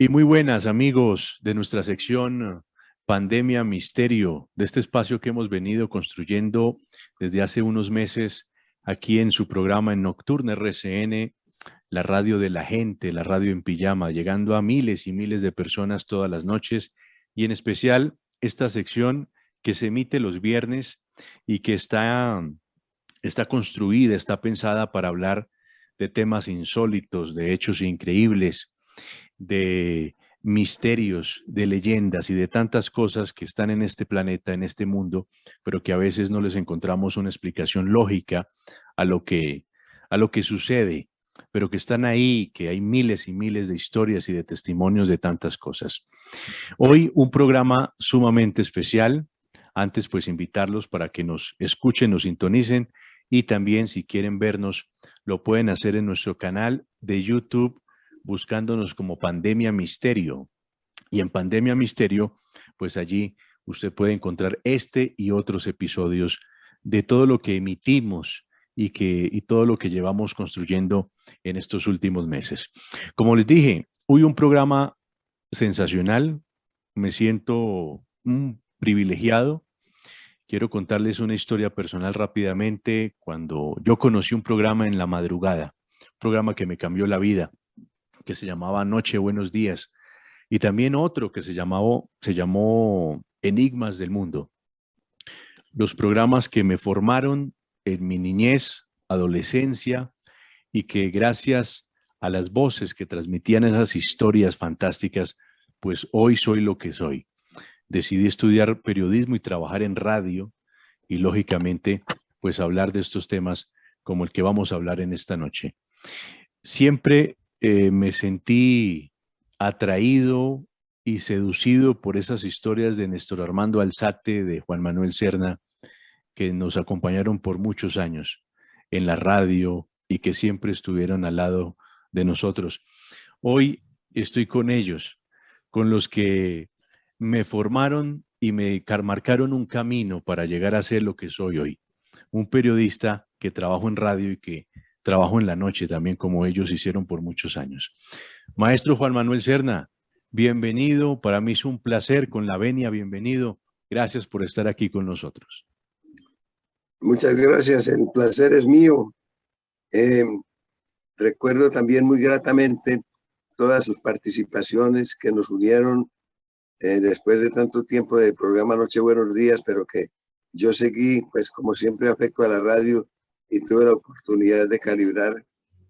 Y muy buenas amigos de nuestra sección Pandemia Misterio, de este espacio que hemos venido construyendo desde hace unos meses aquí en su programa en Nocturne RCN, la radio de la gente, la radio en pijama, llegando a miles y miles de personas todas las noches y en especial esta sección que se emite los viernes y que está construida, está pensada para hablar de temas insólitos, de hechos increíbles, de misterios, de leyendas y de tantas cosas que están en este planeta, en este mundo, pero que a veces no les encontramos una explicación lógica a lo que sucede, pero que están ahí, que hay miles y miles de historias y de testimonios de tantas cosas. Hoy un programa sumamente especial. Antes, pues invitarlos para que nos escuchen, nos sintonicen y también si quieren vernos, lo pueden hacer en nuestro canal de YouTube buscándonos como Pandemia Misterio. Y en Pandemia Misterio, pues allí usted puede encontrar este y otros episodios de todo lo que emitimos y todo lo que llevamos construyendo en estos últimos meses. Como les dije, hoy un programa sensacional. Me siento privilegiado. Quiero contarles una historia personal rápidamente. Cuando yo conocí un programa en la madrugada, un programa que me cambió la vida, que se llamaba Noche Buenos Días, y también otro que se llamó Enigmas del Mundo. Los programas que me formaron en mi niñez, adolescencia, y que gracias a las voces que transmitían esas historias fantásticas, pues hoy soy lo que soy. Decidí estudiar periodismo y trabajar en radio y lógicamente pues hablar de estos temas como el que vamos a hablar en esta noche. Siempre me sentí atraído y seducido por esas historias de Néstor Armando Alzate, de Juan Manuel Serna, que nos acompañaron por muchos años en la radio y que siempre estuvieron al lado de nosotros. Hoy estoy con ellos, con los que me formaron y me marcaron un camino para llegar a ser lo que soy hoy. Un periodista que trabajo en radio y que trabajo en la noche también, como ellos hicieron por muchos años. Maestro Juan Manuel Serna, bienvenido. Para mí es un placer, con la venia, bienvenido. Gracias por estar aquí con nosotros. Muchas gracias, el placer es mío. Recuerdo también muy gratamente todas sus participaciones que nos unieron después de tanto tiempo del programa Noche Buenos Días, pero que yo seguí, pues como siempre, afecto a la radio y tuve la oportunidad de calibrar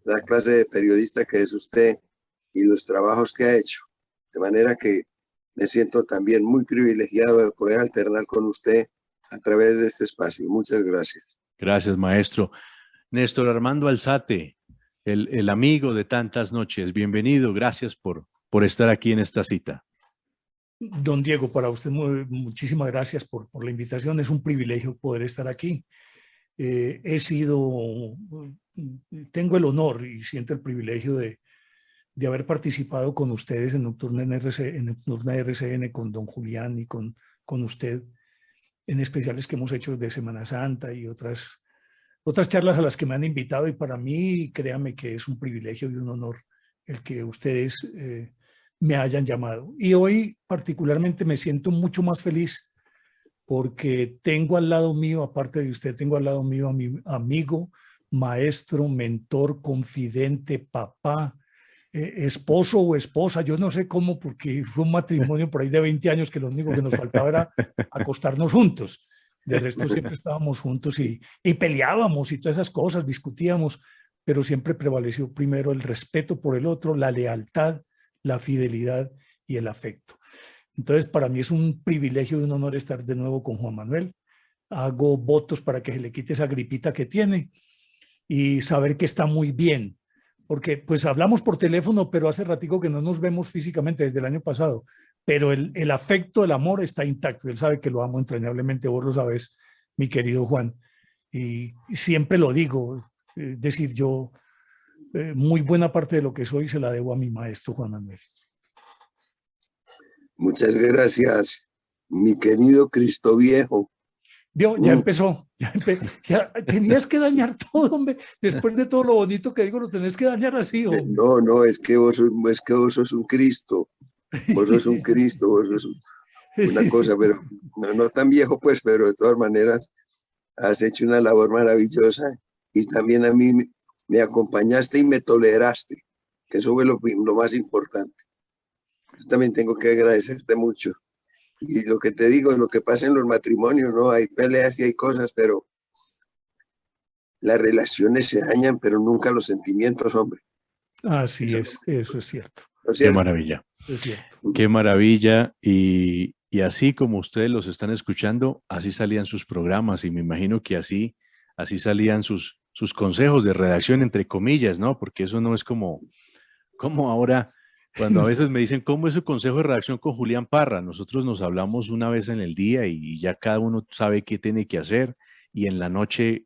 la clase de periodista que es usted y los trabajos que ha hecho. De manera que me siento también muy privilegiado de poder alternar con usted a través de este espacio. Muchas gracias. Gracias, maestro. Néstor Armando Alzate, el amigo de tantas noches, bienvenido. Gracias por estar aquí en esta cita. Don Diego, para usted muchísimas gracias por la invitación. Es un privilegio poder estar aquí. Tengo el honor y siento el privilegio de haber participado con ustedes en Nocturne RCN, con don Julián y con usted, en especiales que hemos hecho de Semana Santa y otras charlas a las que me han invitado, y para mí, créame que es un privilegio y un honor el que ustedes me hayan llamado. Y hoy particularmente me siento mucho más feliz porque tengo al lado mío, aparte de usted, tengo al lado mío a mi amigo, maestro, mentor, confidente, papá, esposo o esposa, yo no sé cómo, porque fue un matrimonio por ahí de 20 años que lo único que nos faltaba era acostarnos juntos. De resto siempre estábamos juntos y peleábamos y todas esas cosas, discutíamos, pero siempre prevaleció primero el respeto por el otro, la lealtad, la fidelidad y el afecto. Entonces, para mí es un privilegio y un honor estar de nuevo con Juan Manuel. Hago votos para que se le quite esa gripita que tiene y saber que está muy bien, porque pues hablamos por teléfono, pero hace ratico que no nos vemos físicamente desde el año pasado, pero el afecto, el amor está intacto. Él sabe que lo amo entrañablemente, vos lo sabes, mi querido Juan, y siempre lo digo, decir yo, muy buena parte de lo que soy se la debo a mi maestro Juan Manuel. Muchas gracias, mi querido Cristo Viejo. Vio, ya empezó, ya tenías que dañar todo, hombre. Después de todo lo bonito que digo, lo tenés que dañar así, hombre. No, es que vos sos un Cristo. vos sos un Cristo, vos sos una cosa, pero no tan viejo pues, pero de todas maneras has hecho una labor maravillosa y también a mí me acompañaste y me toleraste, que eso fue lo más importante. Yo también tengo que agradecerte mucho. Y lo que te digo, lo que pasa en los matrimonios, ¿no? Hay peleas y hay cosas, pero las relaciones se dañan, pero nunca los sentimientos, hombre. Así es, eso es cierto. ¿No es Qué cierto? maravilla. Es cierto. Qué maravilla. Y así como ustedes los están escuchando, así salían sus programas y me imagino que así salían sus consejos de redacción, entre comillas, ¿no? Porque eso no es como ahora, cuando a veces me dicen, ¿cómo es su consejo de redacción con Julián Parra? Nosotros nos hablamos una vez en el día y ya cada uno sabe qué tiene que hacer y en la noche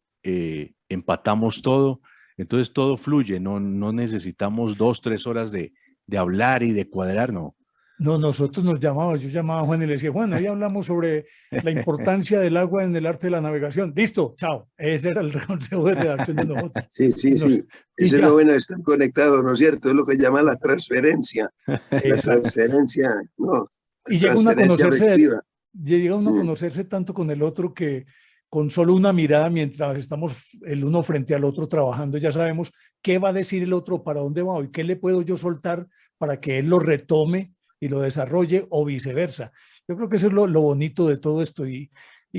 empatamos todo. Entonces todo fluye, no necesitamos 2, 3 horas de hablar y de cuadrar, no. No, nosotros nos llamábamos, yo llamaba a Juan y le decía, Juan, hoy hablamos sobre la importancia del agua en el arte de la navegación. Listo, chao. Ese era el consejo de redacción de nosotros. Sí, sí, sí. Y Eso es ya. lo bueno de estar conectados, ¿no es cierto? Es lo que llaman la transferencia. La transferencia, no, Y la transferencia afectiva. llega uno a conocerse tanto con el otro que con solo una mirada mientras estamos el uno frente al otro trabajando, ya sabemos qué va a decir el otro, para dónde va y qué le puedo yo soltar para que él lo retome y lo desarrolle o viceversa. Yo creo que eso es lo bonito de todo esto y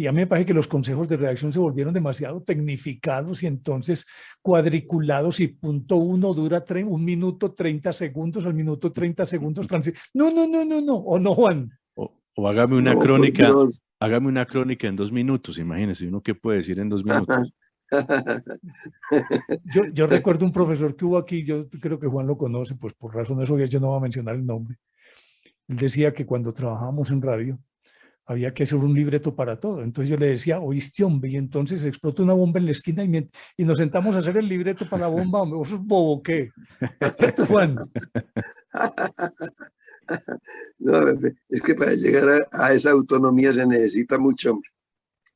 a mí me parece que los consejos de redacción se volvieron demasiado tecnificados y entonces cuadriculados y punto uno dura 1 minuto 30 segundos, al minuto 30 segundos. No, o no, Juan. O hágame una No, por crónica, Dios. hágame una crónica en 2 minutos, imagínese, uno qué puede decir en 2 minutos. Yo recuerdo un profesor que hubo aquí, yo creo que Juan lo conoce, pues por razones obvias yo no voy a mencionar el nombre. Él decía que cuando trabajábamos en radio había que hacer un libreto para todo. Entonces yo le decía, oíste, hombre, y entonces explota una bomba en la esquina y nos sentamos a hacer el libreto para la bomba, hombre, ¿vos sos bobo qué? ¿Cierto, Juan? No, es que para llegar a esa autonomía se necesita mucho, hombre.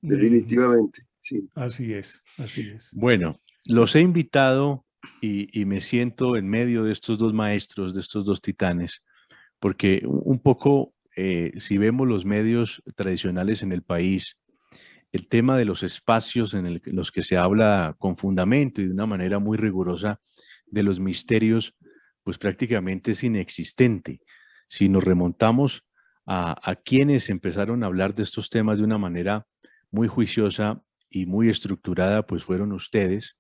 Definitivamente, sí. Así es, así es. Bueno, los he invitado y me siento en medio de estos dos maestros, de estos dos titanes, porque un poco, si vemos los medios tradicionales en el país, el tema de los espacios en los que se habla con fundamento y de una manera muy rigurosa de los misterios, pues prácticamente es inexistente. Si nos remontamos a quienes empezaron a hablar de estos temas de una manera muy juiciosa y muy estructurada, pues fueron ustedes.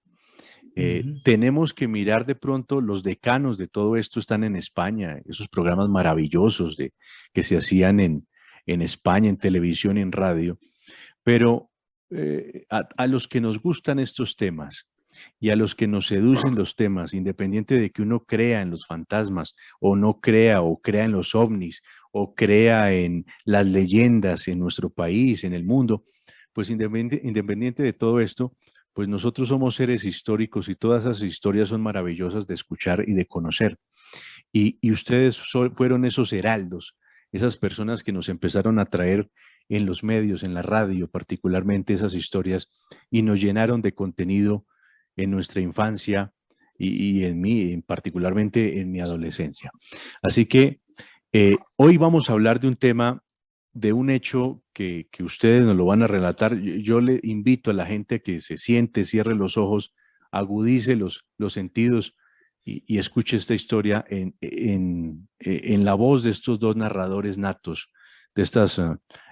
Tenemos que mirar de pronto, los decanos de todo esto están en España, esos programas maravillosos que se hacían en España, en televisión y en radio, pero a los que nos gustan estos temas y a los que nos seducen los temas, independiente de que uno crea en los fantasmas o no crea, o crea en los ovnis, o crea en las leyendas en nuestro país, en el mundo, pues independiente de todo esto, pues nosotros somos seres históricos y todas esas historias son maravillosas de escuchar y de conocer. Y ustedes fueron esos heraldos, esas personas que nos empezaron a traer en los medios, en la radio, particularmente esas historias, y nos llenaron de contenido en nuestra infancia y en mí, particularmente en mi adolescencia. Así que hoy vamos a hablar de un tema, de un hecho que ustedes nos lo van a relatar. Yo le invito a la gente que se siente, cierre los ojos, agudice los sentidos y escuche esta historia en la voz de estos dos narradores natos, de estas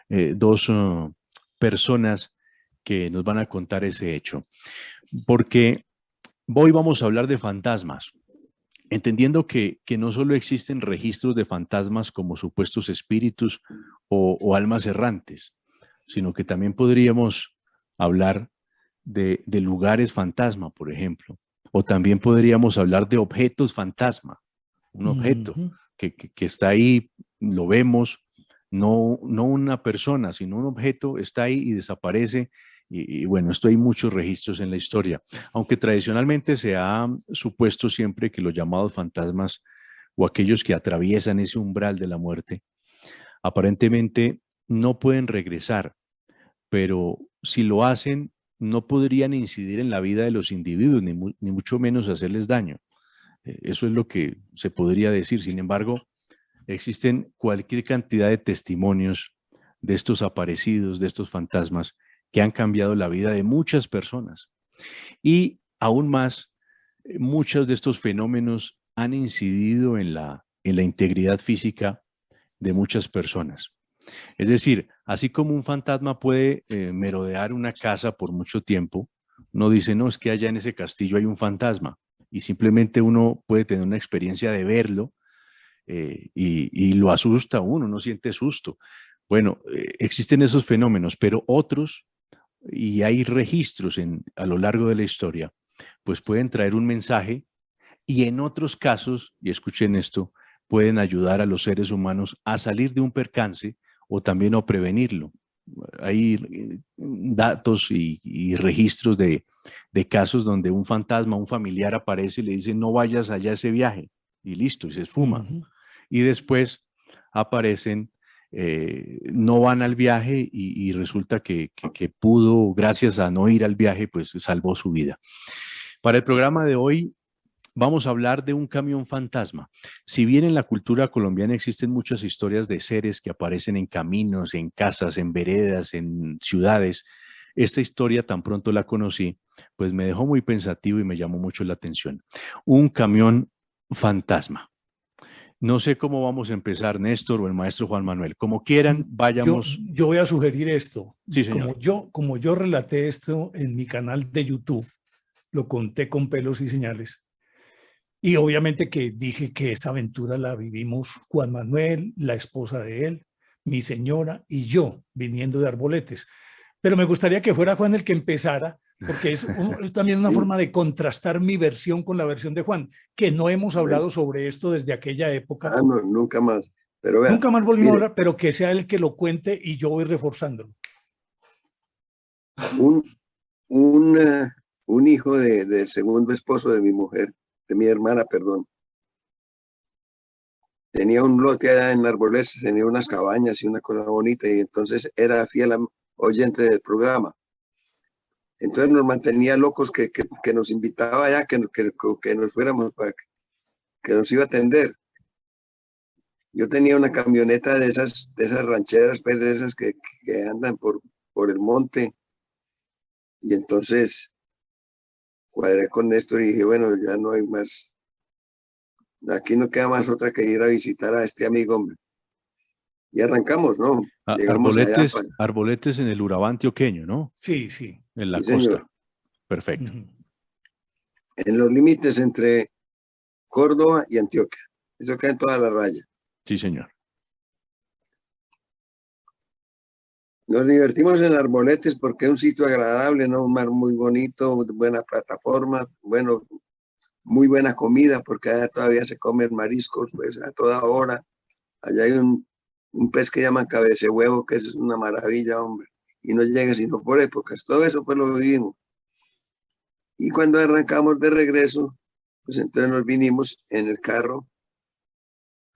dos personas que nos van a contar ese hecho. Porque hoy vamos a hablar de fantasmas, entendiendo que no solo existen registros de fantasmas como supuestos espíritus o almas errantes, sino que también podríamos hablar de lugares fantasma, por ejemplo, o también podríamos hablar de objetos fantasma, un objeto que está ahí, lo vemos, no una persona, sino un objeto está ahí y desaparece. Y bueno, esto hay muchos registros en la historia, aunque tradicionalmente se ha supuesto siempre que los llamados fantasmas o aquellos que atraviesan ese umbral de la muerte, aparentemente no pueden regresar, pero si lo hacen, no podrían incidir en la vida de los individuos, ni mucho menos hacerles daño. Eso es lo que se podría decir. Sin embargo, existen cualquier cantidad de testimonios de estos aparecidos, de estos fantasmas que han cambiado la vida de muchas personas. Y aún más, muchos de estos fenómenos han incidido en la integridad física de muchas personas. Es decir, así como un fantasma puede merodear una casa por mucho tiempo, uno dice, no, es que allá en ese castillo hay un fantasma, y simplemente uno puede tener una experiencia de verlo y lo asusta a uno, no siente susto. Bueno, existen esos fenómenos, pero otros, y hay registros a lo largo de la historia, pues pueden traer un mensaje y en otros casos, y escuchen esto, pueden ayudar a los seres humanos a salir de un percance o también a prevenirlo. Hay datos y registros de casos donde un fantasma, un familiar aparece y le dice no vayas allá a ese viaje y listo, y se esfuma. Y después aparecen, no van al viaje y resulta que pudo, gracias a no ir al viaje, pues salvó su vida. Para el programa de hoy vamos a hablar de un camión fantasma. Si bien en la cultura colombiana existen muchas historias de seres que aparecen en caminos, en casas, en veredas, en ciudades, esta historia tan pronto la conocí, pues me dejó muy pensativo y me llamó mucho la atención. Un camión fantasma. No sé cómo vamos a empezar, Néstor o el maestro Juan Manuel. Como quieran, vayamos. Yo voy a sugerir esto. Sí, señor. Como yo relaté esto en mi canal de YouTube, lo conté con pelos y señales. Y obviamente que dije que esa aventura la vivimos Juan Manuel, la esposa de él, mi señora y yo, viniendo de Arboletes. Pero me gustaría que fuera Juan el que empezara, porque es también una forma de contrastar mi versión con la versión de Juan, que no hemos hablado sobre esto desde aquella época. No, nunca más. Pero vea, nunca más volvimos a hablar, pero que sea él que lo cuente y yo voy reforzándolo. Un hijo del segundo esposo de mi mujer, de mi hermana, perdón, tenía un lote allá en Arboletes, tenía unas cabañas y una cosa bonita, y entonces era fiel oyente del programa. Entonces nos mantenía locos que nos invitaba allá, que nos fuéramos, para que nos iba a atender. Yo tenía una camioneta de esas rancheras, pues, de esas que andan por el monte, y entonces cuadré con Néstor y dije, bueno, ya no hay más, aquí no queda más otra que ir a visitar a este amigo, hombre. Y arrancamos, ¿no? Llegamos Arboletes, allá. Arboletes en el Urabá antioqueño, ¿no? Sí, sí. En la Sí, costa. señor. Perfecto. En los límites entre Córdoba y Antioquia. Eso queda en toda la raya. Sí, señor. Nos divertimos en Arboletes porque es un sitio agradable, ¿no? Un mar muy bonito, buena plataforma, bueno, muy buena comida, porque allá todavía se comen mariscos, pues a toda hora. Allá hay un pez que llaman cabecehuevo, que es una maravilla, hombre. Y no llega sino por épocas. Todo eso pues lo vivimos. Y cuando arrancamos de regreso, pues entonces nos vinimos en el carro.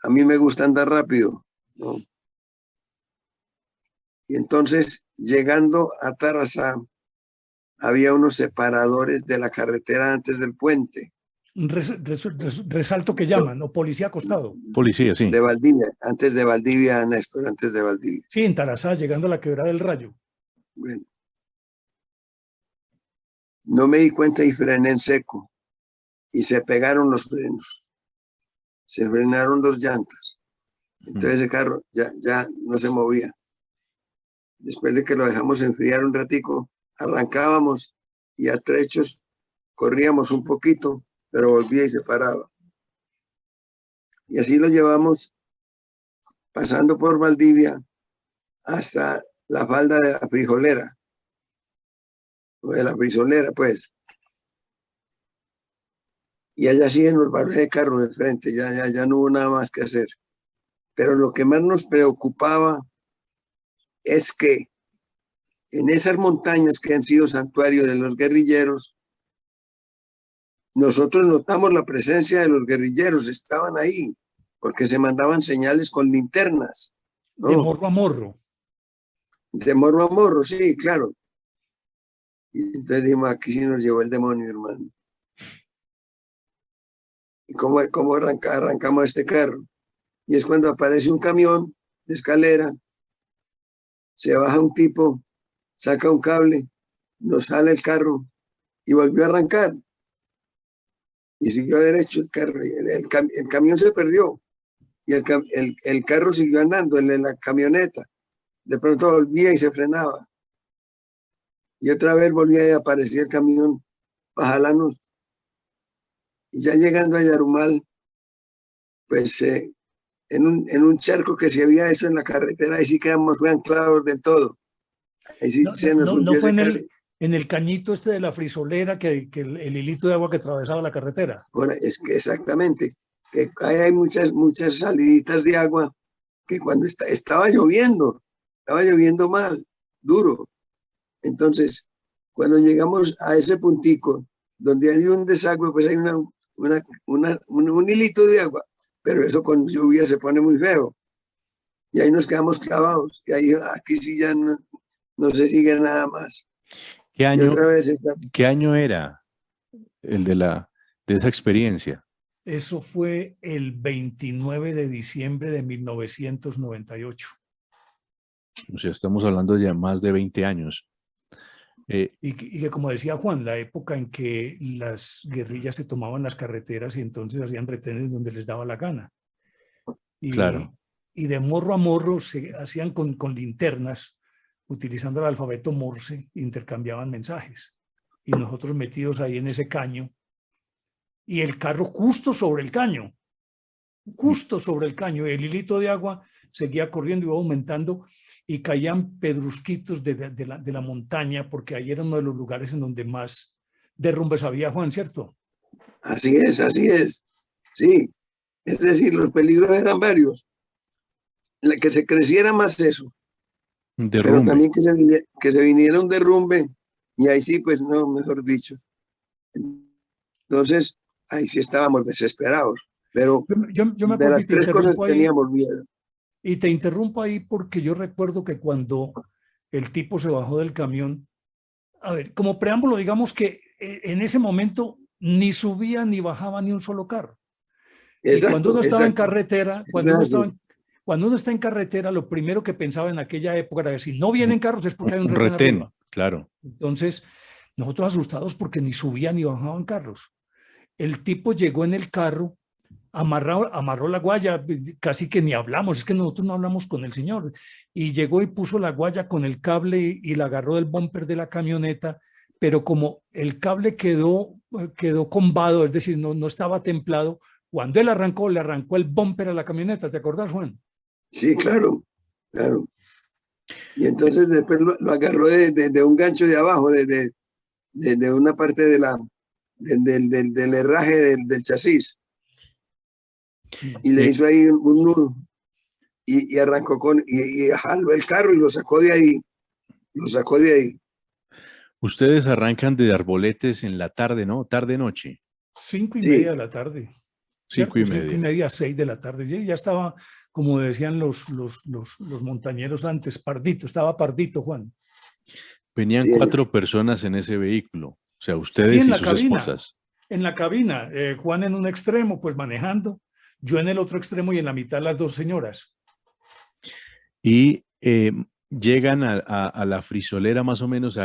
A mí me gusta andar rápido, ¿no? Y entonces, llegando a Tarazá, había unos separadores de la carretera antes del puente. Resalto que llaman, o policía acostado. Policía, sí. De Valdivia, antes de Valdivia, Néstor, antes de Valdivia. Sí, en Tarazá, llegando a la Quebrada del Rayo. Bueno. No me di cuenta y frené en seco. Y se pegaron los frenos. Se frenaron dos llantas. Entonces ese carro ya no se movía. Después de que lo dejamos enfriar un ratico, arrancábamos y a trechos corríamos un poquito, pero volvía y se paraba. Y así lo llevamos pasando por Valdivia hasta la falda de la Frijolera, o de la Frizolera, pues. Y allá sí nos paró el carro de frente, ya no hubo nada más que hacer. Pero lo que más nos preocupaba es que en esas montañas que han sido santuario de los guerrilleros, nosotros notamos la presencia de los guerrilleros, estaban ahí, porque se mandaban señales con linternas, ¿no? De morro a morro. De morro a morro, sí, claro. Y entonces dijimos, aquí sí nos llevó el demonio, hermano. ¿Y cómo arrancamos este carro? y es cuando aparece un camión de escalera, se baja un tipo, saca un cable, nos sale el carro y volvió a arrancar. Y siguió derecho el carro. El camión se perdió y el carro siguió andando, la camioneta. De pronto volvía y se frenaba. Y otra vez volvía y aparecía el camión para jalarnos. Y ya llegando a Yarumal, pues en un charco que se había hecho en la carretera, ahí sí quedamos fue anclados del todo. Ahí sí se nos no hundió fue ese en el cañito este de la frisolera que el hilito de agua que atravesaba la carretera. Bueno, es que exactamente, que hay muchas saliditas de agua que cuando estaba lloviendo mal, duro. Entonces, cuando llegamos a ese puntico donde hay un desagüe, pues hay un hilito de agua, pero eso con lluvia se pone muy feo. Y ahí nos quedamos clavados, y ahí aquí sí ya no se sigue nada más. ¿Qué Y año, otra vez ¿qué año era el de esa experiencia? Eso fue el 29 de diciembre de 1998. O sea, estamos hablando de más de 20 años. Y que, como decía Juan, la época en que las guerrillas se tomaban las carreteras y entonces hacían retenes donde les daba la gana. Claro. Y de morro a morro se hacían con linternas, utilizando el alfabeto Morse, intercambiaban mensajes. Y nosotros metidos ahí en ese caño, y el carro justo sobre el caño, el hilito de agua seguía corriendo, iba aumentando, y caían pedrusquitos de la montaña, porque ahí era uno de los lugares en donde más derrumbes había, Juan, ¿cierto? Así es, sí. Es decir, los peligros eran varios. Que se creciera más eso, Derrumbe. pero también que se viniera un derrumbe, y ahí sí, pues no, mejor dicho. Entonces, ahí sí estábamos desesperados, pero yo me de acuerdo las tres cosas teníamos miedo. Y te interrumpo ahí porque yo recuerdo que cuando el tipo se bajó del camión, a ver, como preámbulo, digamos que en ese momento ni subía ni bajaba ni un solo carro. Y cuando uno estaba en carretera, cuando uno está en carretera, lo primero que pensaba en aquella época era que si no vienen carros es porque hay un retén arriba. Claro. Entonces, nosotros asustados porque ni subían ni bajaban carros. El tipo llegó en el carro, amarró la guaya, casi que ni hablamos, es que nosotros no hablamos con el señor, y llegó y puso la guaya con el cable y la agarró del bumper de la camioneta, pero como el cable quedó combado, es decir, no estaba templado, cuando él arrancó, le arrancó el bumper a la camioneta, ¿te acordás, Juan? Sí, claro. Y entonces después lo agarró de un gancho de abajo, de una parte del herraje del chasis. Y le hizo ahí un nudo y arrancó y jaló el carro y lo sacó de ahí. Ustedes arrancan de Arboletes en la tarde, ¿no? Tarde-noche. 5:30 de la tarde. 5:30. 5:30, 6 de la tarde. Ya estaba, como decían los montañeros antes, pardito, estaba pardito, Juan. Venían 4 personas en ese vehículo, o sea, ustedes y sus esposas. En la cabina, Juan en un extremo, pues manejando, yo en el otro extremo y en la mitad las dos señoras. Y llegan a la frisolera más o menos,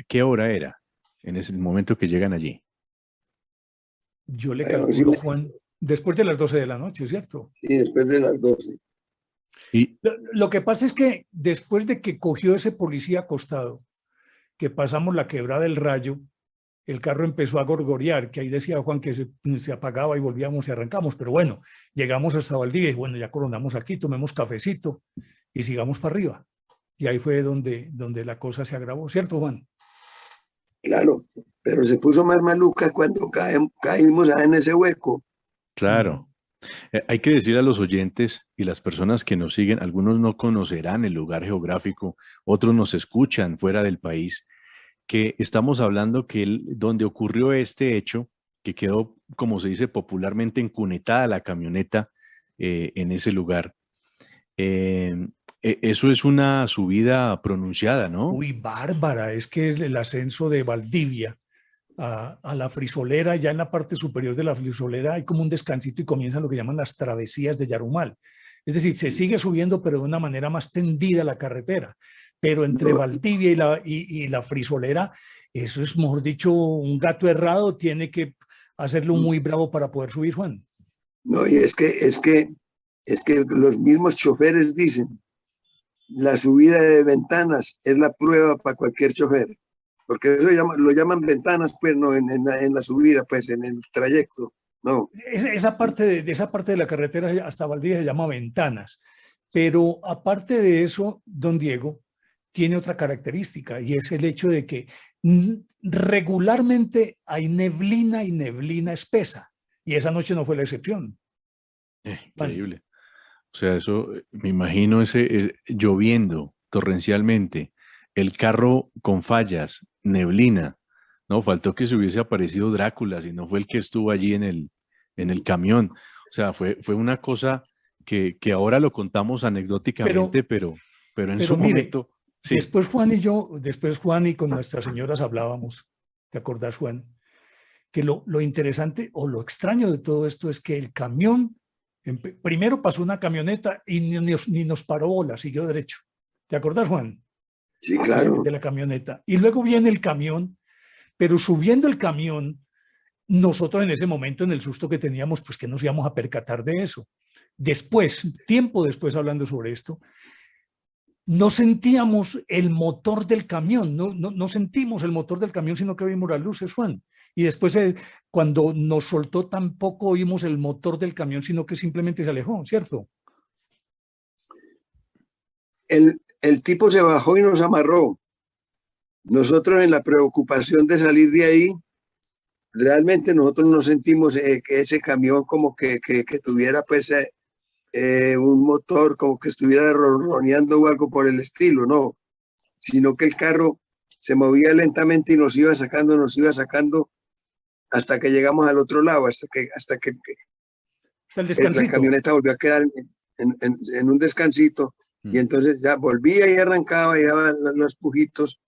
¿qué hora era en ese momento que llegan allí? Yo le calculo, Juan, después de las 12 de la noche, ¿cierto? Sí, después de las 12. Y lo que pasa es que después de que cogió ese policía acostado, que pasamos la quebrada del Rayo, el carro empezó a gorgorear, que ahí decía Juan que se apagaba y volvíamos y arrancamos, pero bueno, llegamos hasta Valdivia y bueno, ya coronamos aquí, tomemos cafecito y sigamos para arriba. Y ahí fue donde la cosa se agravó, ¿cierto, Juan? Claro, pero se puso más maluca cuando caímos en ese hueco. Claro. Hay que decir a los oyentes y las personas que nos siguen, algunos no conocerán el lugar geográfico, otros nos escuchan fuera del país, que estamos hablando que donde ocurrió este hecho, que quedó, como se dice popularmente, encunetada la camioneta en ese lugar. Eso es una subida pronunciada, ¿no? Uy, bárbara, es que el ascenso de Valdivia a la frisolera. Ya en la parte superior de la frisolera hay como un descansito y comienzan lo que llaman las travesías de Yarumal. Es decir, se sigue subiendo, pero de una manera más tendida la carretera. Pero entre No, Valdivia y la frisolera, eso es, mejor dicho, un gato errado. Tiene que hacerlo muy bravo para poder subir, Juan. no, y es que los mismos choferes dicen, la subida de Ventanas es la prueba para cualquier chofer, porque eso lo llaman ventanas, pues, no en la subida, pues, en el trayecto, no. Esa parte esa parte de la carretera hasta Valdivia se llama Ventanas. Pero aparte de eso, don Diego tiene otra característica, y es el hecho de que regularmente hay neblina y neblina espesa, y esa noche no fue la excepción. Juan. Increíble. O sea, eso, me imagino lloviendo torrencialmente, el carro con fallas, neblina, ¿no? Faltó que se hubiese aparecido Drácula, si no fue el que estuvo allí en el camión. O sea, fue una cosa que ahora lo contamos anecdóticamente, pero en su Pero mire, momento, sí, después Juan y con nuestras señoras hablábamos, ¿te acordás, Juan? Que lo interesante o lo extraño de todo esto es que el camión, primero pasó una camioneta y ni nos paró bola, siguió derecho. ¿Te acordás, Juan? Sí, claro. De la camioneta. Y luego viene el camión, pero subiendo el camión, nosotros en ese momento, en el susto que teníamos, pues que nos íbamos a percatar de eso. Después, tiempo después hablando sobre esto, no sentíamos el motor del camión, no sentimos el motor del camión, sino que vimos las luces, Juan. Y después, cuando nos soltó, tampoco oímos el motor del camión, sino que simplemente se alejó, ¿cierto? El tipo se bajó y nos amarró. Nosotros en la preocupación de salir de ahí, realmente nosotros no sentimos que ese camión como que tuviera pues un motor, como que estuviera ronroneando o algo por el estilo, no, sino que el carro se movía lentamente y nos iba sacando hasta que llegamos al otro lado, hasta que Hasta el la descansito. camioneta volvió a quedar en un descansito y entonces ya volvía y arrancaba y daba los pujitos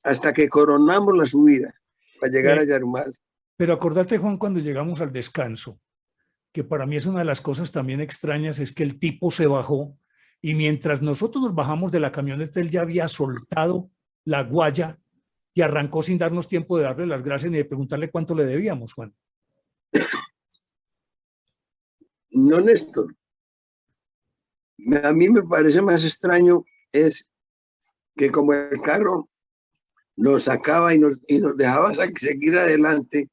hasta que coronamos la subida para llegar a Yarumal. Pero acordate, Juan, cuando llegamos al descanso, que para mí es una de las cosas también extrañas, es que el tipo se bajó y mientras nosotros nos bajamos de la camioneta, él ya había soltado la guaya y arrancó sin darnos tiempo de darle las gracias ni de preguntarle cuánto le debíamos, Juan. No, Néstor. A mí me parece más extraño es que como el carro nos sacaba y nos dejaba seguir adelante,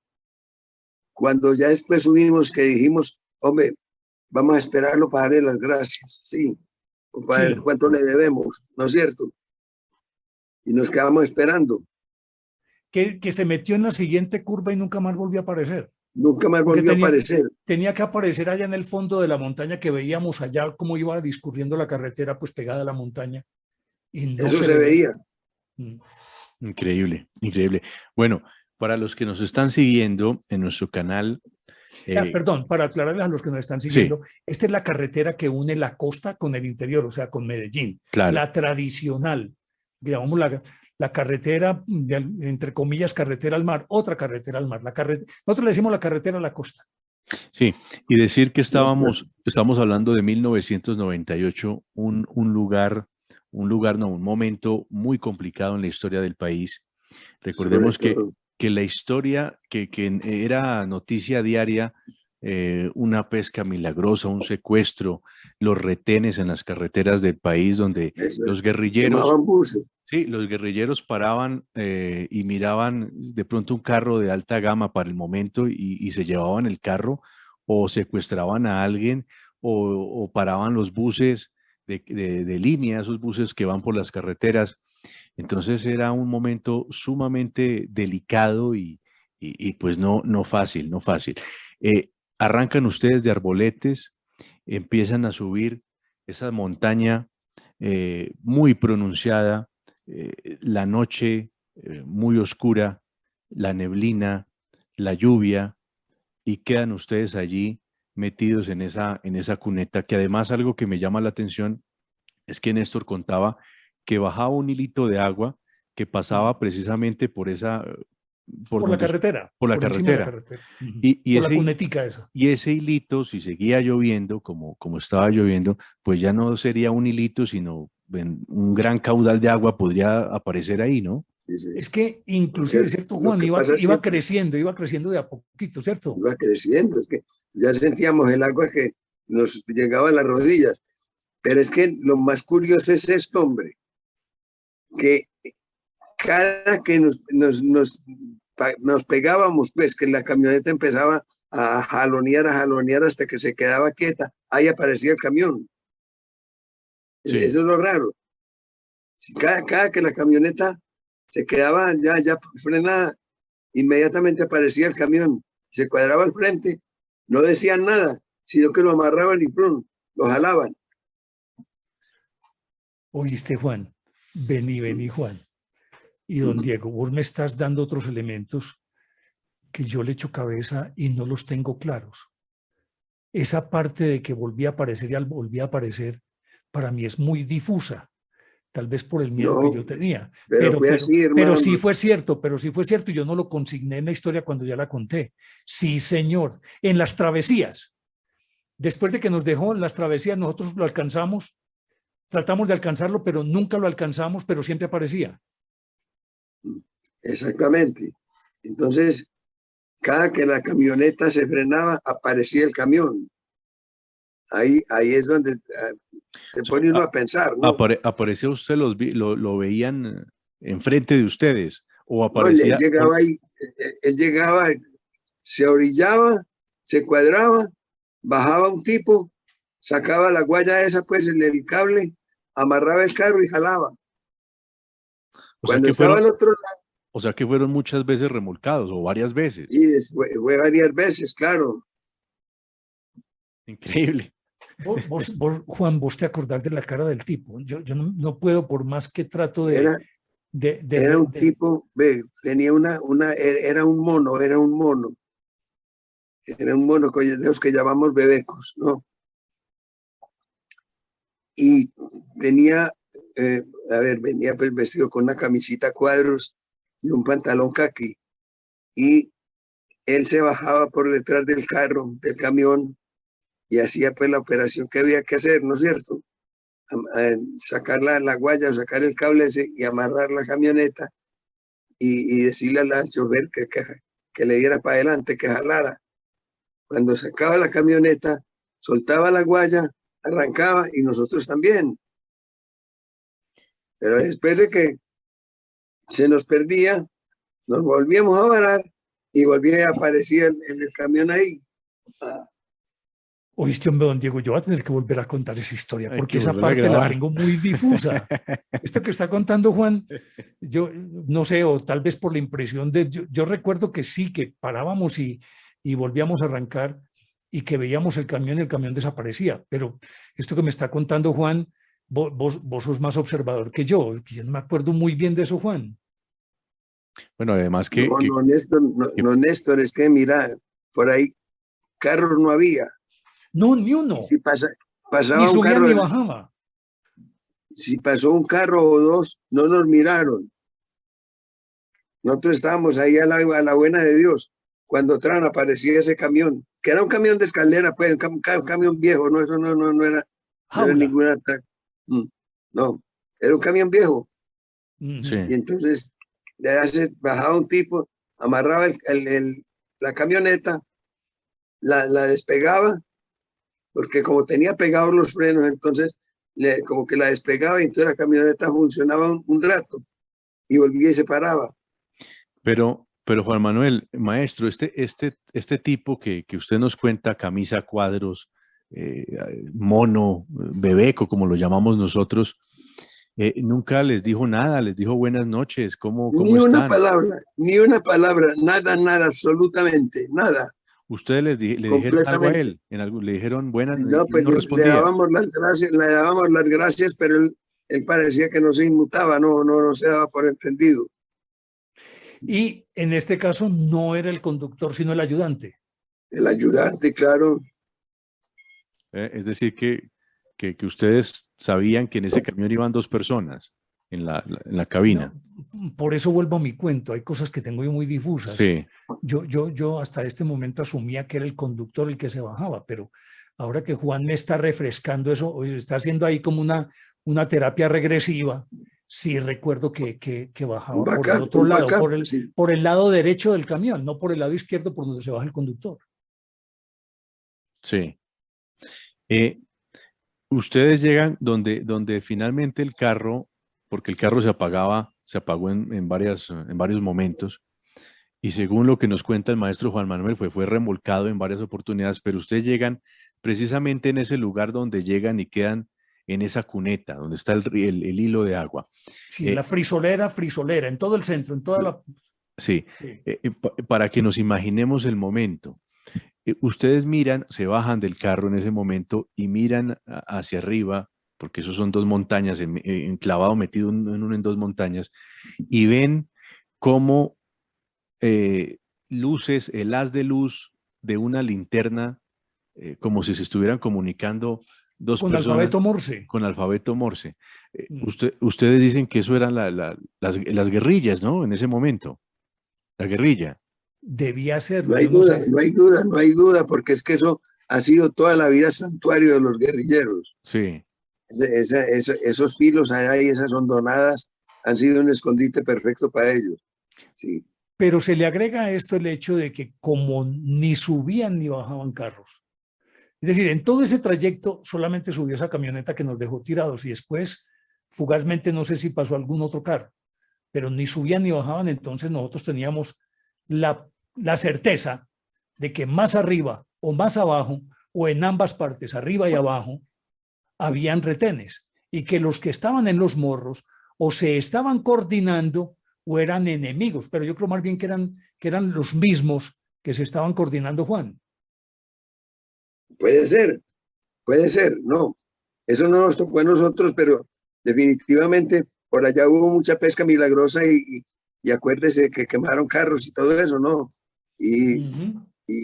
cuando ya después subimos que dijimos, hombre, vamos a esperarlo para darle las gracias, sí, o para ver cuánto le debemos, ¿no es cierto? Y nos quedamos esperando. Que se metió en la siguiente curva y nunca más volvió a aparecer. Nunca más volvió a aparecer. Tenía que aparecer allá en el fondo de la montaña, que veíamos allá cómo iba discurriendo la carretera, pues pegada a la montaña. Y no eso se veía. Increíble, increíble. Bueno, para los que nos están siguiendo en nuestro canal. Perdón, para aclararles a los que nos están siguiendo, sí. Esta es la carretera que une la costa con el interior, o sea, con Medellín. Claro. La tradicional, digamos la carretera, entre comillas, carretera al mar, otra carretera al mar. Nosotros le decimos la carretera a la costa. Sí, y decir que estamos hablando de 1998, un momento muy complicado en la historia del país. Recordemos que la historia que era noticia diaria, una pesca milagrosa, un secuestro, los retenes en las carreteras del país donde los guerrilleros, los guerrilleros paraban y miraban de pronto un carro de alta gama para el momento y se llevaban el carro o secuestraban a alguien o paraban los buses de línea, esos buses que van por las carreteras. Entonces era un momento sumamente delicado y pues no fácil, no fácil. Arrancan ustedes de Arboletes, empiezan a subir esa montaña muy pronunciada, la noche muy oscura, la neblina, la lluvia, y quedan ustedes allí metidos en esa cuneta, que además algo que me llama la atención es que Néstor contaba que bajaba un hilito de agua que pasaba precisamente por esa Por la carretera. Por la Encima de la carretera. carretera. Ujú. Y Por la ese, cunetica esa. y ese hilito, si seguía lloviendo, como estaba lloviendo, pues ya no sería un hilito, sino un gran caudal de agua podría aparecer ahí, ¿no? Sí, sí. Es que Porque inclusive, ¿cierto, lo Juan? que Iba, pasa iba siempre, creciendo, iba creciendo de a poquito, ¿cierto? iba creciendo, es que ya sentíamos el agua que nos llegaba a las rodillas. Pero es que lo más curioso es esto, hombre, que cada que nos pegábamos, pues que la camioneta empezaba a jalonear hasta que se quedaba quieta, ahí aparecía el camión. Sí. Eso es lo raro. Si cada que la camioneta se quedaba ya frenada, inmediatamente aparecía el camión, se cuadraba al frente, no decían nada, sino que lo amarraban y ¡prum!, lo jalaban. Oíste, Juan, vení, Juan. Y don Diego, vos me estás dando otros elementos que yo le echo cabeza y no los tengo claros. Esa parte de que volví a aparecer y volví a aparecer, para mí es muy difusa, tal vez por el miedo que No, yo tenía. pero fue así, hermano. Sí fue cierto, y yo no lo consigné en la historia cuando ya la conté. Sí, señor, en las travesías. Después de que nos dejó en las travesías, nosotros lo alcanzamos, tratamos de alcanzarlo, pero nunca lo alcanzamos, pero siempre aparecía. Exactamente. Entonces, cada que la camioneta se frenaba, aparecía el camión. Ahí es donde se pone uno a pensar, ¿no? ¿Apareció usted, lo veían enfrente de ustedes? ¿O No, aparecía? él llegaba, se orillaba, se cuadraba, bajaba un tipo, sacaba la guaya esa, pues el cable, amarraba el carro y jalaba. O sea Cuando que estaba fueron, al otro lado, o sea que fueron muchas veces remolcados o varias veces. y fue varias veces, claro. Increíble. Juan, vos te acordás de la cara del tipo. Yo no puedo, por más que trato Era un tipo, tenía era un mono, de los que llamamos bebecos, ¿no? Y venía pues vestido con una camisita a cuadros y un pantalón caqui. Y él se bajaba por detrás del carro, del camión, y hacía pues la operación que había que hacer, ¿no es cierto? Sacar la guaya, sacar el cable ese y amarrar la camioneta y decirle al chofer que le diera para adelante, que jalara. Cuando sacaba la camioneta, soltaba la guaya, arrancaba y nosotros también. Pero después de que se nos perdía, nos volvíamos a varar y volvía a aparecer en el camión ahí. Oíste, hombre, don Diego, yo voy a tener que volver a contar esa historia, Hay porque que esa volverla a parte la grabar. tengo muy difusa. Esto que está contando Juan, yo no sé, o tal vez por la impresión yo recuerdo que sí, que parábamos y volvíamos a arrancar y que veíamos el camión y el camión desaparecía. Pero esto que me está contando Juan, vos sos más observador que yo no me acuerdo muy bien de eso, Juan. Bueno, además Néstor, es que mira, por ahí carros no había. No, ni uno. Si pasaba ni un subía carro, ni bajaba. Si pasó un carro o dos, no nos miraron. Nosotros estábamos ahí a la buena de Dios. Cuando aparecía ese camión, que era un camión de escalera, pues, un camión viejo, no, eso no era ninguna. No, era un camión viejo. sí. Y entonces bajaba un tipo, amarraba la camioneta, la despegaba, porque como tenía pegados los frenos, entonces como que la despegaba y entonces la camioneta funcionaba un rato y volvía y se paraba. Pero Juan Manuel, maestro, este tipo que usted nos cuenta, camisa a cuadros, mono, bebeco, como lo llamamos nosotros, nunca les dijo nada, les dijo buenas noches, ¿cómo Ni una están? palabra, nada, absolutamente, nada. ¿Ustedes le dijeron algo a él? Le dijeron buenas, No, y él pues no le respondía. dábamos las gracias, pero él parecía que no se inmutaba, no se daba por entendido. Y en este caso no era el conductor, sino el ayudante. El ayudante, claro. Es decir, que ustedes sabían que en ese camión iban dos personas, en la cabina. No, por eso vuelvo a mi cuento. Hay cosas que tengo yo muy difusas. Sí, Yo hasta este momento asumía que era el conductor el que se bajaba, pero ahora que Juan me está refrescando eso, está haciendo ahí como una terapia regresiva, sí recuerdo que bajaba por el otro lado, sí. por el lado derecho del camión, no por el lado izquierdo por donde se baja el conductor. sí. Ustedes llegan donde finalmente el carro, porque el carro se apagó en varios momentos, y según lo que nos cuenta el maestro Juan Manuel, fue remolcado en varias oportunidades, pero ustedes llegan precisamente en ese lugar donde llegan y quedan en esa cuneta, donde está el hilo de agua. Sí, la frisolera, en todo el centro, en toda la... Sí, Sí. para que nos imaginemos el momento. Ustedes miran, se bajan del carro en ese momento y miran hacia arriba, porque esos son dos montañas, enclavado, metido en dos montañas, y ven cómo luces, el haz de luz de una linterna, como si se estuvieran comunicando dos Con personas alfabeto Morse. con alfabeto Morse. Ustedes dicen que eso eran las guerrillas, ¿no? En ese momento, la guerrilla. Debía serlo, No hay yo no duda, sé. no hay duda, no hay duda, porque es que eso ha sido toda la vida santuario de los guerrilleros. Sí, Esos filos ahí, esas hondonadas, han sido un escondite perfecto para ellos. Sí. Pero se le agrega a esto el hecho de que como ni subían ni bajaban carros. Es decir, en todo ese trayecto solamente subió esa camioneta que nos dejó tirados y después, fugazmente, no sé si pasó algún otro carro, pero ni subían ni bajaban, entonces nosotros teníamos la certeza de que más arriba o más abajo, o en ambas partes, arriba y abajo, habían retenes y que los que estaban en los morros o se estaban coordinando o eran enemigos, pero yo creo más bien que eran los mismos que se estaban coordinando, Juan. Puede ser, no. Eso no nos tocó a nosotros, pero definitivamente por allá hubo mucha pesca milagrosa y acuérdese que quemaron carros y todo eso, ¿no? Y,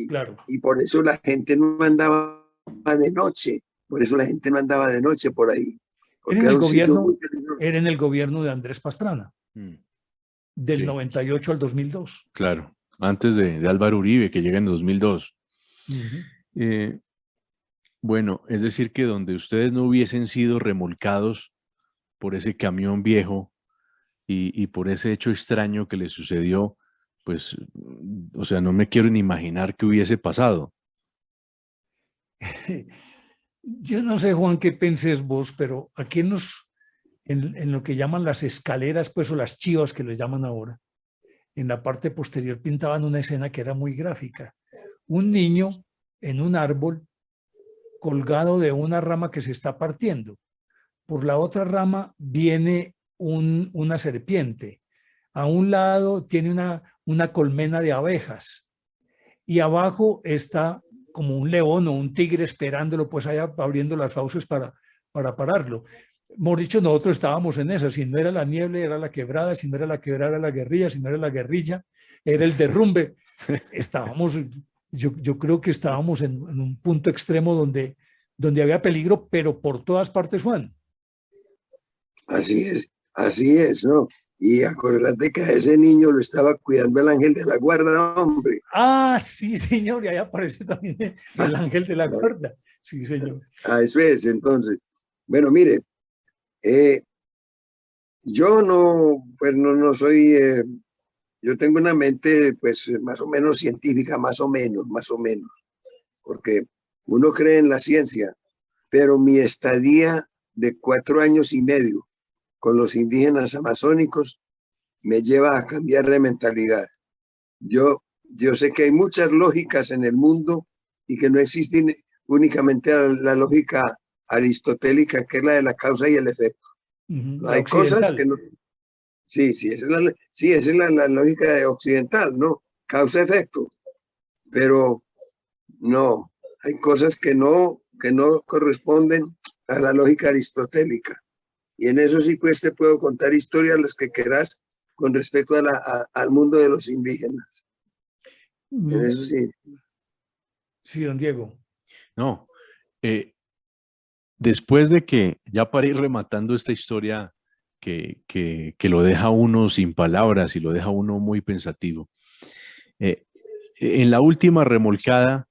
Claro. y por eso la gente no andaba de noche, por eso la gente no andaba de noche por ahí, porque era un sitio muy peligroso. Era en el gobierno de Andrés Pastrana, del sí, 98 al 2002. claro, antes de Álvaro Uribe, que llega en 2002. Bueno, es decir que donde ustedes no hubiesen sido remolcados por ese camión viejo y por ese hecho extraño que les sucedió, pues, o sea, no me quiero ni imaginar qué hubiese pasado. Yo no sé, Juan, qué penses vos, pero aquí en lo que llaman las escaleras, pues, o las chivas que les llaman ahora, en la parte posterior pintaban una escena que era muy gráfica. Un niño en un árbol colgado de una rama que se está partiendo. Por la otra rama viene una serpiente. A un lado tiene una colmena de abejas y abajo está como un león o un tigre esperándolo, pues allá abriendo las fauces para pararlo. Hemos dicho, nosotros estábamos en esa, si no era la niebla, era la quebrada, si no era la quebrada, era la guerrilla, si no era la guerrilla, era el derrumbe. Estábamos, yo creo que estábamos en un punto extremo donde había peligro, pero por todas partes, Juan. Así es, ¿no? Y acordate que a ese niño lo estaba cuidando el ángel de la guarda, hombre. Ah, sí, señor, y ahí apareció también el ángel de la guarda. Sí, señor. Eso es, entonces. Bueno, mire, yo no soy, yo tengo una mente, pues, más o menos científica, más o menos, porque uno cree en la ciencia, pero mi estadía de 4 años y medio con los indígenas amazónicos me lleva a cambiar de mentalidad. Yo sé que hay muchas lógicas en el mundo y que no existen únicamente la lógica aristotélica, que es la de la causa y el efecto. La Hay cosas occidental. que no... Sí, esa es la lógica occidental, ¿no? Causa-efecto. Pero no, hay cosas que no corresponden a la lógica aristotélica. Y en eso sí, pues te puedo contar historias las que quieras con respecto al mundo de los indígenas. En eso sí. Sí, don Diego. No, después de que, ya para ir rematando esta historia que lo deja a uno sin palabras y lo deja a uno muy pensativo. En la última remolcada,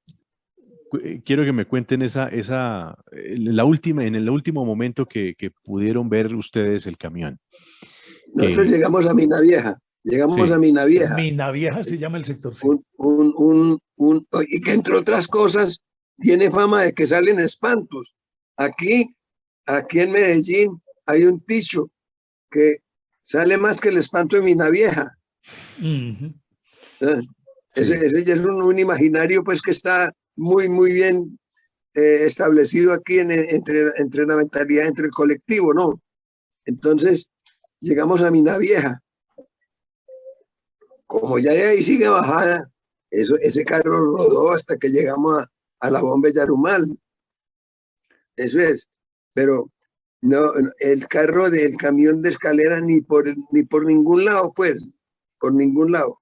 quiero que me cuenten en el último momento que pudieron ver ustedes el camión. Nosotros llegamos a Mina Vieja. Llegamos Sí. a Mina Vieja. Mina Vieja se llama el sector. Sí. Y que entre otras cosas tiene fama de que salen espantos. Aquí en Medellín hay un dicho que sale más que el espanto de Mina Vieja. Ese ya es un imaginario pues que está muy bien establecido aquí entre la mentalidad, entre el colectivo, ¿no? Entonces llegamos a Mina Vieja. Como ya de ahí sigue bajada, ese carro rodó hasta que llegamos a la bomba Yarumal. Eso es. Pero no, el camión de escalera ni por ningún lado, pues, por ningún lado.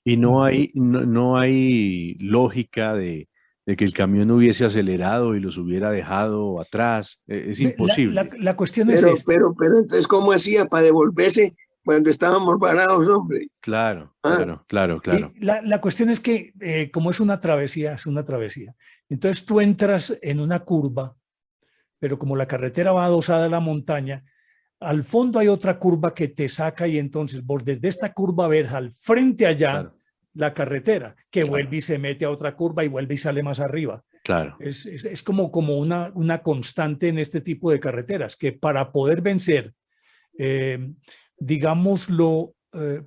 Y no hay lógica de que el camión hubiese acelerado y los hubiera dejado atrás. Es imposible. La cuestión es esta. Pero entonces, ¿cómo hacía para devolverse cuando estábamos parados, hombre? Claro. La cuestión es que como es una travesía. Entonces tú entras en una curva, pero como la carretera va adosada a la montaña, al fondo hay otra curva que te saca y entonces vos desde esta curva ves al frente allá la carretera, que vuelve y se mete a otra curva y vuelve y sale más arriba. Claro. Es como una constante en este tipo de carreteras, que para poder vencer, digámoslo,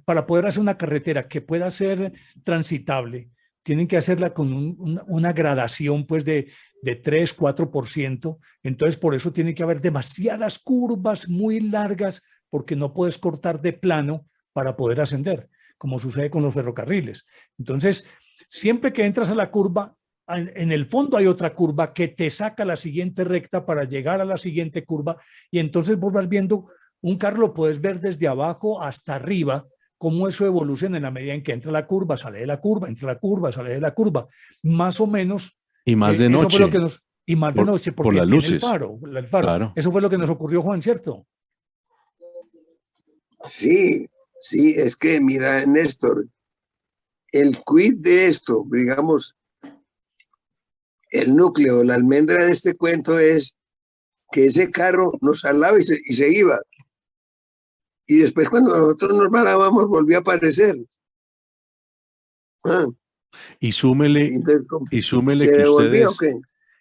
para poder hacer una carretera que pueda ser transitable, tienen que hacerla con una gradación pues de 3, 4%. Entonces, por eso tiene que haber demasiadas curvas muy largas, porque no puedes cortar de plano para poder ascender, como sucede con los ferrocarriles. Entonces, siempre que entras a la curva, en el fondo hay otra curva que te saca a la siguiente recta para llegar a la siguiente curva, y entonces vos vas viendo un carro, lo puedes ver desde abajo hasta arriba, cómo eso evoluciona en la medida en que entra la curva, sale de la curva, entra la curva, sale de la curva, más o menos. Y más de noche. Eso fue lo que y más de noche, porque por las tiene luces. El faro. Claro. Eso fue lo que nos ocurrió, Juan, ¿cierto? Sí, es que mira, Néstor, el quid de esto, digamos, el núcleo, la almendra de este cuento es que ese carro nos jalaba y se iba. Y después cuando nosotros nos parábamos volvió a aparecer. Y súmele, entonces, que devolvía, ustedes,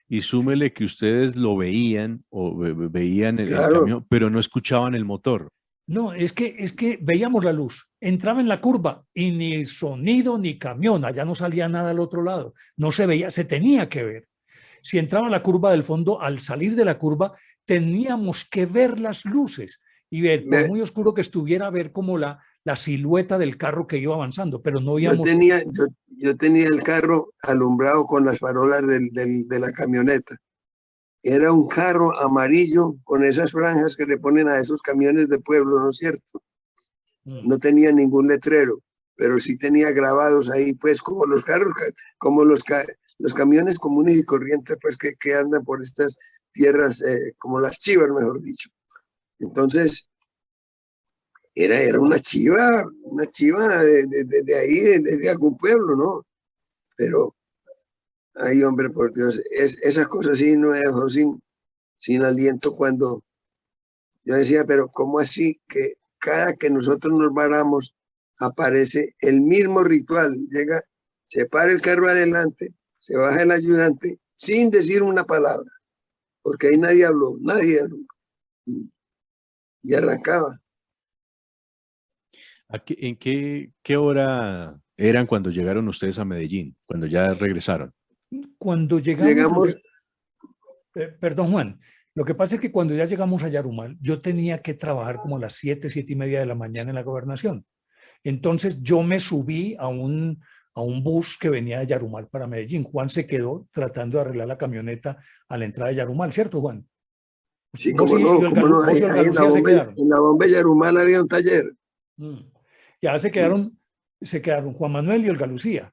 y súmele que ustedes lo veían o veían el claro. camión, pero no escuchaban el motor. No, es que veíamos la luz, entraba en la curva y ni sonido ni camión, allá no salía nada al otro lado, no se veía, se tenía que ver. Si entraba a la curva del fondo, al salir de la curva, teníamos que ver las luces y ver, por muy oscuro que estuviera, ver como la silueta del carro que iba avanzando, pero no veíamos. Yo tenía el carro alumbrado con las farolas de la camioneta. Era un carro amarillo con esas franjas que le ponen a esos camiones de pueblo, ¿no es cierto? No tenía ningún letrero, pero sí tenía grabados ahí, pues, como los carros, como los camiones comunes y corrientes, pues, que andan por estas tierras, como las chivas, mejor dicho. Entonces, era una chiva de ahí, de algún pueblo, ¿no? Pero, ay, hombre, por Dios, esas cosas sí no me dejó sin aliento cuando yo decía, pero ¿cómo así que cada que nosotros nos varamos aparece el mismo ritual? Llega, se para el carro adelante, se baja el ayudante sin decir una palabra, porque ahí nadie habló, y arrancaba. ¿En qué hora eran cuando llegaron ustedes a Medellín, cuando ya regresaron? Cuando llegamos perdón, Juan, lo que pasa es que cuando ya llegamos a Yarumal, yo tenía que trabajar como a las 7:30 de la mañana en la gobernación. Entonces yo me subí a un bus que venía de Yarumal para Medellín. Juan se quedó tratando de arreglar la camioneta a la entrada de Yarumal, ¿cierto, Juan? Sí, cómo no. Ahí en la bomba de Yarumal había un taller. Ya se quedaron Juan Manuel y Olga Lucía.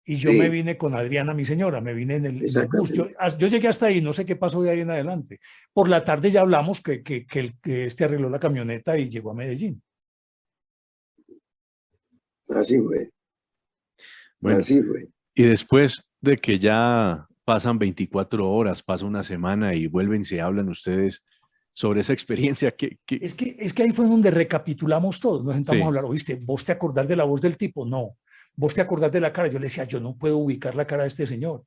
y yo me vine con Adriana, mi señora, me vine en el bus. Yo llegué hasta ahí, no sé qué pasó de ahí en adelante. Por la tarde ya hablamos que este arregló la camioneta y llegó a Medellín. Así fue. Bueno, así fue. Y después de que ya pasan 24 horas, pasa una semana y vuelven y se hablan ustedes sobre esa experiencia Es que ahí fue donde recapitulamos todo, nos sentamos Sí. a hablar. ¿Oíste? ¿Vos te acordás de la voz del tipo? No. ¿Vos te acordás de la cara? Yo le decía, yo no puedo ubicar la cara de este señor.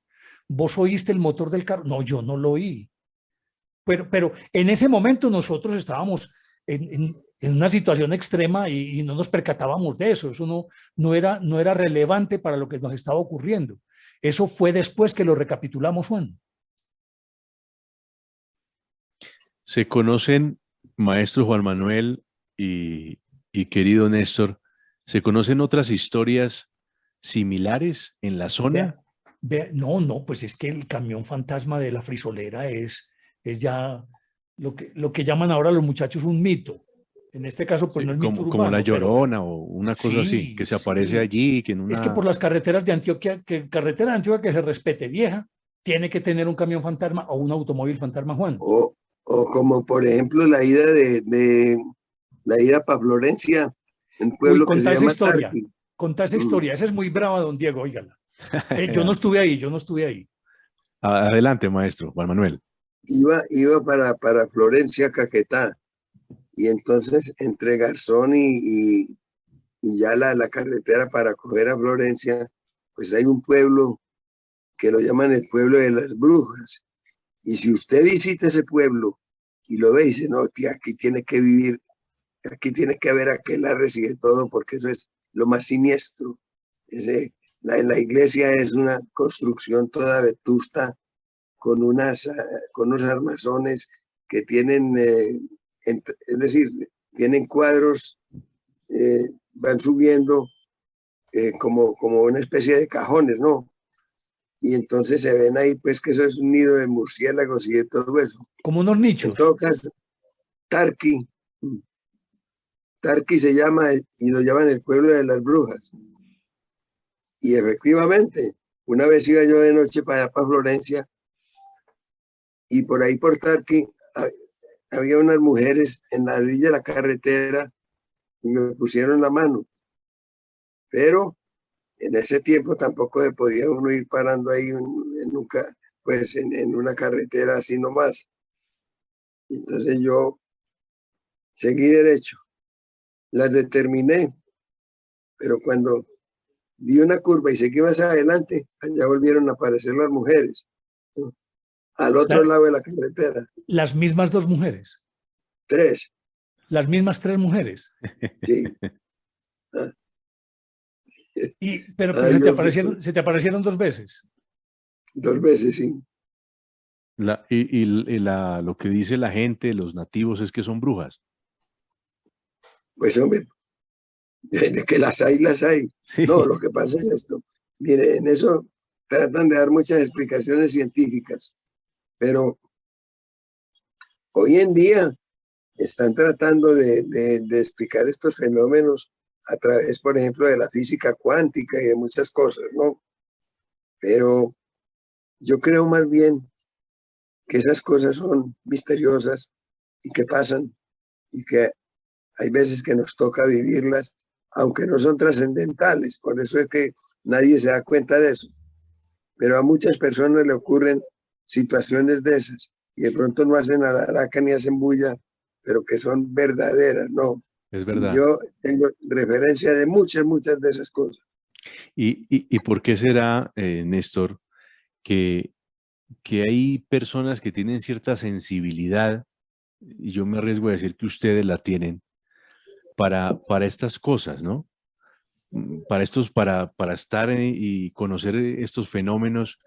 ¿Vos oíste el motor del carro? No, yo no lo oí. Pero en ese momento nosotros estábamos en una situación extrema y no nos percatábamos de eso. Eso no era relevante para lo que nos estaba ocurriendo. Eso fue después que lo recapitulamos, Juan. ¿Se conocen, maestro Juan Manuel y querido Néstor, se conocen otras historias similares en la zona? No, pues es que el camión fantasma de la frisolera es ya lo que llaman ahora los muchachos un mito. En este caso, pues no es mito urbano. Como la Llorona o una cosa así, que se aparece allí. Es que por las carreteras de Antioquia, carretera de Antioquia que se respete vieja, tiene que tener un camión fantasma o un automóvil fantasma, Juan. O como por ejemplo la ida la ida para Florencia, un pueblo que se llama Tarqui. Contá esa historia, esa es muy brava, don Diego, óigala. Yo no estuve ahí. Adelante, maestro Juan Manuel. Iba para Florencia, Caquetá, y entonces entre Garzón y ya la carretera para coger a Florencia, pues hay un pueblo que lo llaman el pueblo de las brujas. Y si usted visita ese pueblo y lo ve y dice, no, tía, aquí tiene que vivir, aquí tiene que haber aquelarres y de todo, porque eso es lo más siniestro. La iglesia es una construcción toda vetusta, con unos armazones que tienen, es decir, tienen cuadros, van subiendo como una especie de cajones, ¿no? Y entonces se ven ahí, pues, que eso es un nido de murciélagos y de todo eso. Como unos nichos. En todo caso, Tarqui se llama, y lo llaman el pueblo de las brujas. Y efectivamente, una vez iba yo de noche para allá, para Florencia, y por ahí por Tarqui había unas mujeres en la orilla de la carretera y me pusieron la mano. Pero en ese tiempo tampoco se podía uno ir parando ahí en una carretera así nomás. Entonces yo seguí derecho, las determiné, pero cuando di una curva y seguí más adelante, allá volvieron a aparecer las mujeres, ¿no? Al otro lado de la carretera. Las mismas dos mujeres. 3. Las mismas 3 mujeres. Sí. Pero se te aparecieron 2 veces. 2 veces, sí. Lo que dice la gente, los nativos, es que son brujas. Pues hombre, de que las hay, las hay. Sí. No, lo que pasa es esto. Mire, en eso tratan de dar muchas explicaciones científicas, pero hoy en día están tratando de explicar estos fenómenos a través, por ejemplo, de la física cuántica y de muchas cosas, ¿no? Pero yo creo más bien que esas cosas son misteriosas y que pasan y que hay veces que nos toca vivirlas, aunque no son trascendentales. Por eso es que nadie se da cuenta de eso. Pero a muchas personas le ocurren situaciones de esas y de pronto no hacen alaraca ni hacen bulla, pero que son verdaderas, ¿no? Es verdad. Y yo tengo referencia de muchas de esas cosas. ¿Y por qué será, Néstor, que hay personas que tienen cierta sensibilidad, y yo me arriesgo a decir que ustedes la tienen, para estas cosas, ¿no? Para estar y conocer estos fenómenos,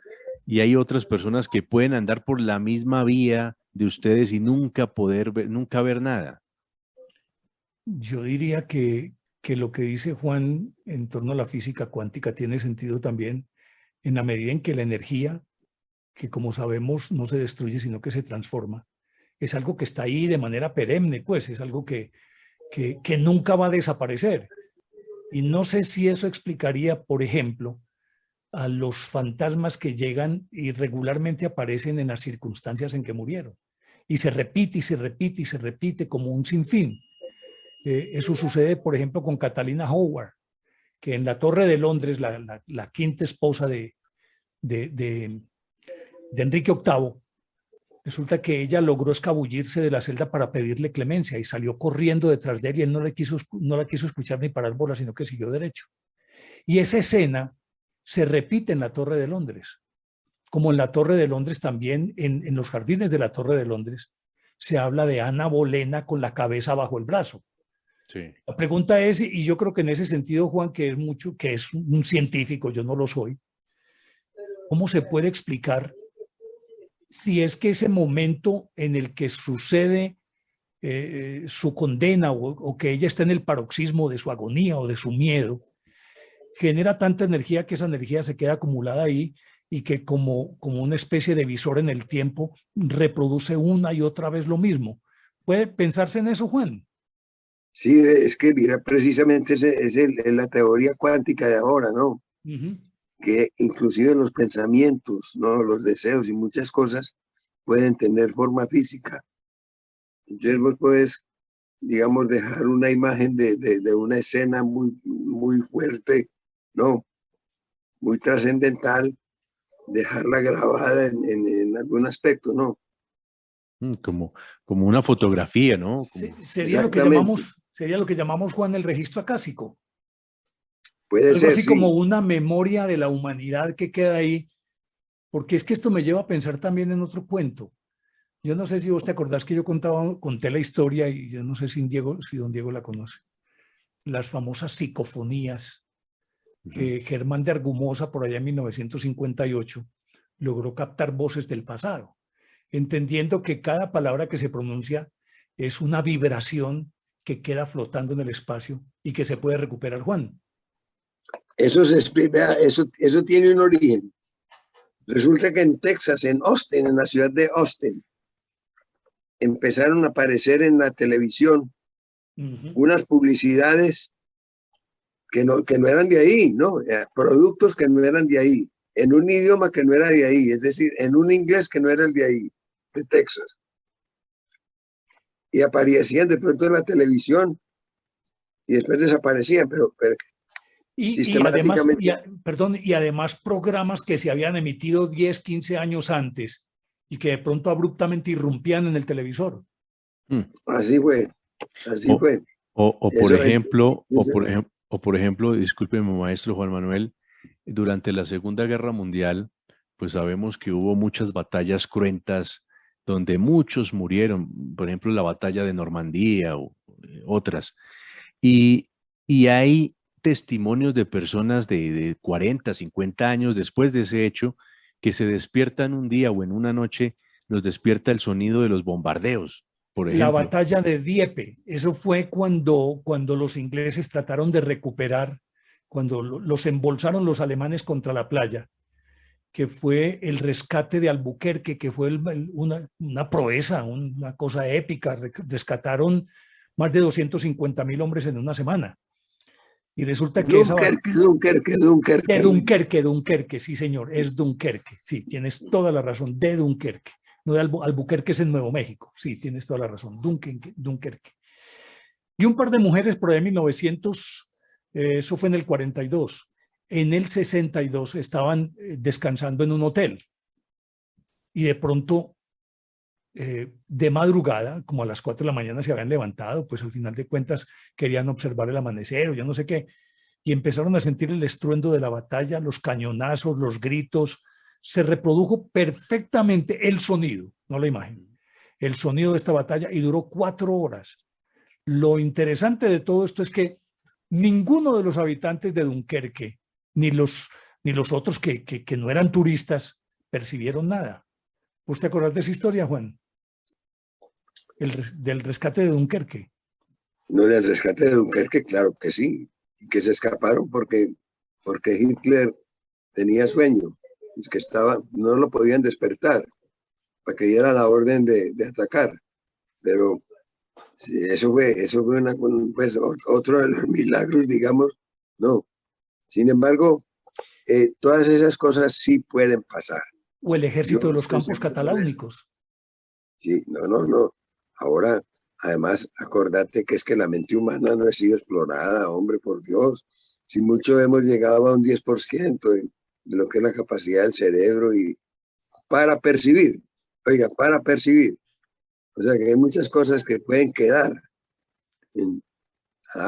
y hay otras personas que pueden andar por la misma vía de ustedes y nunca ver nada? Yo diría que lo que dice Juan en torno a la física cuántica tiene sentido también en la medida en que la energía, que como sabemos no se destruye sino que se transforma, es algo que está ahí de manera perenne, pues es algo que nunca va a desaparecer. Y no sé si eso explicaría, por ejemplo, a los fantasmas que llegan y regularmente aparecen en las circunstancias en que murieron. Y se repite y se repite y se repite como un sinfín. Eso sucede, por ejemplo, con Catalina Howard, que en la Torre de Londres, la quinta esposa de Enrique VIII, resulta que ella logró escabullirse de la celda para pedirle clemencia y salió corriendo detrás de él y él no la quiso escuchar ni parar bola, sino que siguió derecho. Y esa escena se repite en la Torre de Londres, como en la Torre de Londres también, en los jardines de la Torre de Londres, se habla de Ana Bolena con la cabeza bajo el brazo. Sí. La pregunta es, y yo creo que en ese sentido, Juan, que es un científico, yo no lo soy, ¿cómo se puede explicar si es que ese momento en el que sucede su condena o que ella está en el paroxismo de su agonía o de su miedo, genera tanta energía que esa energía se queda acumulada ahí y que como una especie de visor en el tiempo reproduce una y otra vez lo mismo? ¿Puede pensarse en eso, Juan? Sí, es que mira, precisamente es la teoría cuántica de ahora, ¿no? Que inclusive los pensamientos, ¿no? Los deseos y muchas cosas pueden tener forma física. Entonces vos puedes, digamos, dejar una imagen de una escena muy fuerte, ¿no? Muy trascendental, dejarla grabada en algún aspecto, ¿no? Como una fotografía, ¿no? Como... Sería lo que llamamos, Juan, el registro acásico. Puede Algo ser, así sí. como una memoria de la humanidad que queda ahí, porque es que esto me lleva a pensar también en otro cuento. Yo no sé si vos te acordás que yo conté la historia y yo no sé si don Diego la conoce. Las famosas psicofonías que Germán de Argumosa por allá en 1958 logró captar voces del pasado, entendiendo que cada palabra que se pronuncia es una vibración que queda flotando en el espacio y que se puede recuperar, Juan. Eso se explica, eso tiene un origen. Resulta que en Texas, en Austin, en la ciudad de Austin, empezaron a aparecer en la televisión unas publicidades que no eran de ahí, ¿no? Productos que no eran de ahí, en un idioma que no era de ahí, es decir, en un inglés que no era el de ahí, de Texas. Y aparecían de pronto en la televisión y después desaparecían, pero sistemáticamente. Y además programas que se habían emitido 10, 15 años antes y que de pronto abruptamente irrumpían en el televisor. Así fue. Por ejemplo, discúlpeme, maestro Juan Manuel, durante la Segunda Guerra Mundial, pues sabemos que hubo muchas batallas cruentas donde muchos murieron, por ejemplo, la batalla de Normandía o otras. Y hay testimonios de personas de 40, 50 años después de ese hecho que se despiertan un día o en una noche, los despierta el sonido de los bombardeos, por ejemplo. La batalla de Dieppe, eso fue cuando los ingleses trataron de recuperar, cuando los embolsaron los alemanes contra la playa, que fue el rescate de Albuquerque, que fue una proeza, una cosa épica. Rescataron más de 250,000 hombres en una semana. Y resulta que Dunkerque, sí señor, es Dunkerque, sí, tienes toda la razón, de Dunkerque, no de Albuquerque, es en Nuevo México, sí, tienes toda la razón, Dunkerque. Y un par de mujeres por ahí en 1900, eso fue en el 42, en el 62 estaban descansando en un hotel y de pronto de madrugada, como a las 4 de la mañana se habían levantado, pues al final de cuentas querían observar el amanecer o yo no sé qué, y empezaron a sentir el estruendo de la batalla, los cañonazos, los gritos, se reprodujo perfectamente el sonido, no la imagen, el sonido de esta batalla y duró 4 horas. Lo interesante de todo esto es que ninguno de los habitantes de Dunkerque, ni los otros que no eran turistas, percibieron nada. ¿Usted acordás de esa historia, Juan? Del rescate de Dunkerque. No, del rescate de Dunkerque, claro que sí. Y que se escaparon porque Hitler tenía sueño. Es que no lo podían despertar para que diera la orden de atacar. Pero sí, eso fue pues, otro de los milagros, digamos. No. Sin embargo, Todas esas cosas sí pueden pasar. O el ejército Yo de los estoy campos seguro de eso. cataláunicos. Sí, no. Ahora, además, acordate que es que la mente humana no ha sido explorada, hombre, por Dios. Si mucho hemos llegado a un 10% de lo que es la capacidad del cerebro y para percibir, oiga, para percibir. O sea que hay muchas cosas que pueden quedar.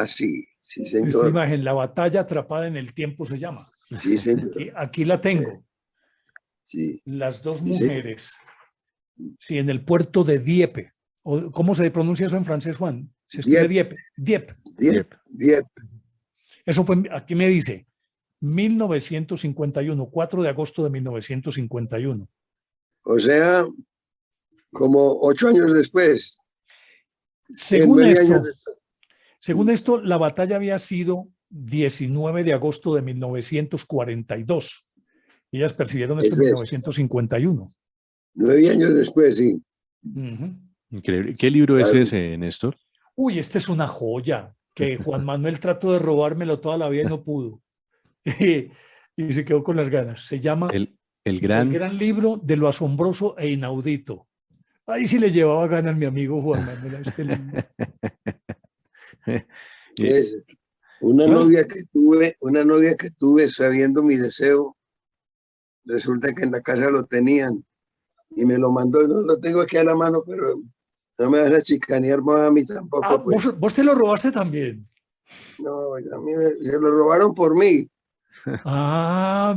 Sí, Esta señor. imagen, la batalla atrapada en el tiempo se llama. Sí, señor. Aquí la tengo. Sí. Las dos Sí, mujeres. Sí, en el puerto de Dieppe. ¿O cómo se pronuncia eso en francés, Juan? Se escribe Dieppe. Dieppe. Dieppe. Eso fue, aquí me dice, 1951, 4 de agosto de 1951. O sea, como 8 años después. Según esto, la batalla había sido 19 de agosto de 1942. Ellas percibieron esto en 1951. 9 años después, sí. Increíble. ¿Qué libro es ese, Néstor? Uy, esta es una joya que Juan Manuel trató de robármelo toda la vida y no pudo. Y se quedó con las ganas. Se llama el gran libro de lo asombroso e inaudito. Ahí sí le llevaba ganas mi amigo Juan Manuel a este libro. Pues, una novia que tuve sabiendo mi deseo, resulta que en la casa lo tenían y me lo mandó. No lo tengo aquí a la mano, pero no me vas a chicanear más a mí tampoco. Pues. ¿Vos te lo robaste también? No, a mí se lo robaron por mí.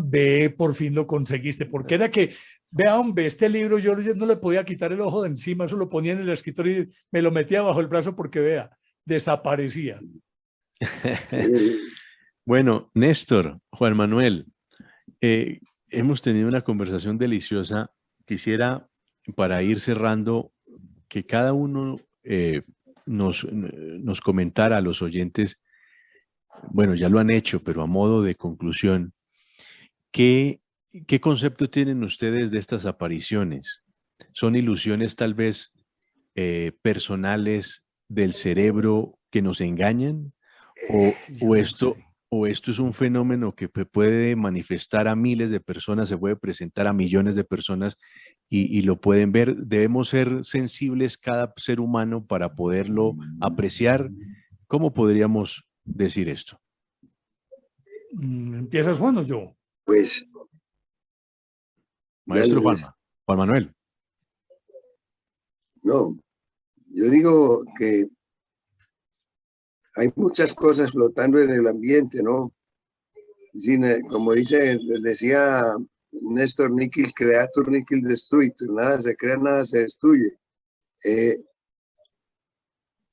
Ve, por fin lo conseguiste, porque era que, vea, hombre, este libro yo no le podía quitar el ojo de encima, eso lo ponía en el escritorio y me lo metía bajo el brazo porque, vea, desaparecía. Bueno, Néstor, Juan Manuel, hemos tenido una conversación deliciosa. Quisiera, para ir cerrando, que cada uno nos comentara a los oyentes, bueno, ya lo han hecho, pero a modo de conclusión, ¿qué concepto tienen ustedes de estas apariciones? ¿Son ilusiones tal vez personales del cerebro que nos engañan? ¿O esto es un fenómeno que puede manifestar a miles de personas, se puede presentar a millones de personas y lo pueden ver? ¿Debemos ser sensibles cada ser humano para poderlo apreciar? ¿Cómo podríamos decir esto? ¿Empiezas, Juan, o yo? Pues. Maestro Juan Manuel. No, yo digo que hay muchas cosas flotando en el ambiente, ¿no? Como decía Néstor, Nihil creatur, nihil destruitur, nada se crea, nada se destruye.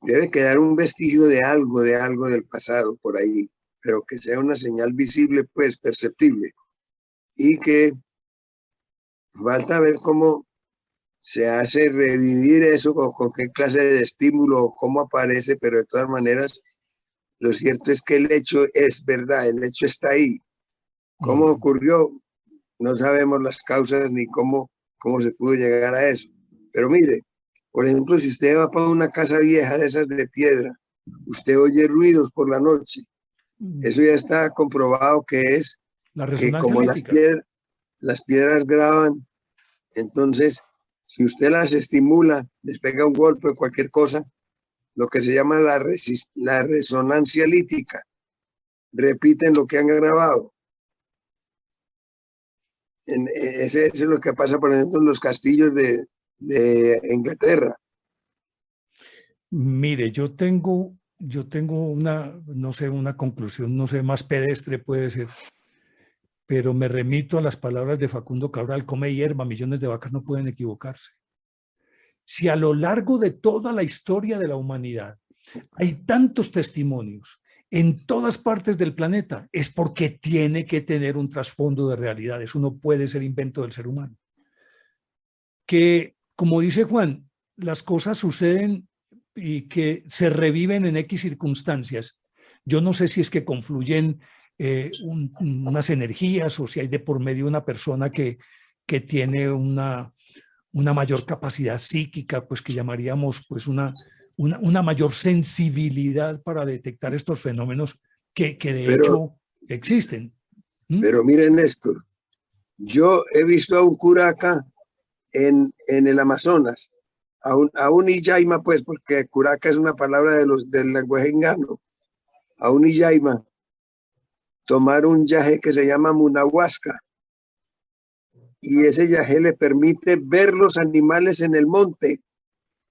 Debe quedar un vestigio de algo del pasado por ahí, pero que sea una señal visible, pues, perceptible. Y que falta ver cómo se hace revivir eso, con qué clase de estímulo, cómo aparece, pero de todas maneras, lo cierto es que el hecho es verdad, el hecho está ahí. ¿Cómo ocurrió? No sabemos las causas ni cómo se pudo llegar a eso. Pero mire, por ejemplo, si usted va para una casa vieja de esas de piedra, usted oye ruidos por la noche. Eso ya está comprobado que es la resonancia que como lítica. las piedras graban, entonces, si usted las estimula, les pega un golpe o cualquier cosa, lo que se llama la resonancia lítica, repiten lo que han grabado. Ese es lo que pasa, por ejemplo, en los castillos de Inglaterra. Mire, yo tengo una, no sé, una conclusión, no sé, más pedestre puede ser, pero me remito a las palabras de Facundo Cabral: come hierba, millones de vacas no pueden equivocarse. Si a lo largo de toda la historia de la humanidad hay tantos testimonios en todas partes del planeta, es porque tiene que tener un trasfondo de realidad. Eso no puede ser invento del ser humano. Que, como dice Juan, las cosas suceden y que se reviven en X circunstancias. Yo no sé si es que confluyen unas energías o si hay de por medio una persona que tiene una mayor capacidad psíquica, pues que llamaríamos pues una mayor sensibilidad para detectar estos fenómenos que de hecho existen. Pero miren, Néstor, yo he visto a un cura acá en el Amazonas, a un Iyaima, pues, porque curaca es una palabra del lenguaje engano, a un Iyaima, tomar un yaje que se llama munahuasca, y ese yaje le permite ver los animales en el monte,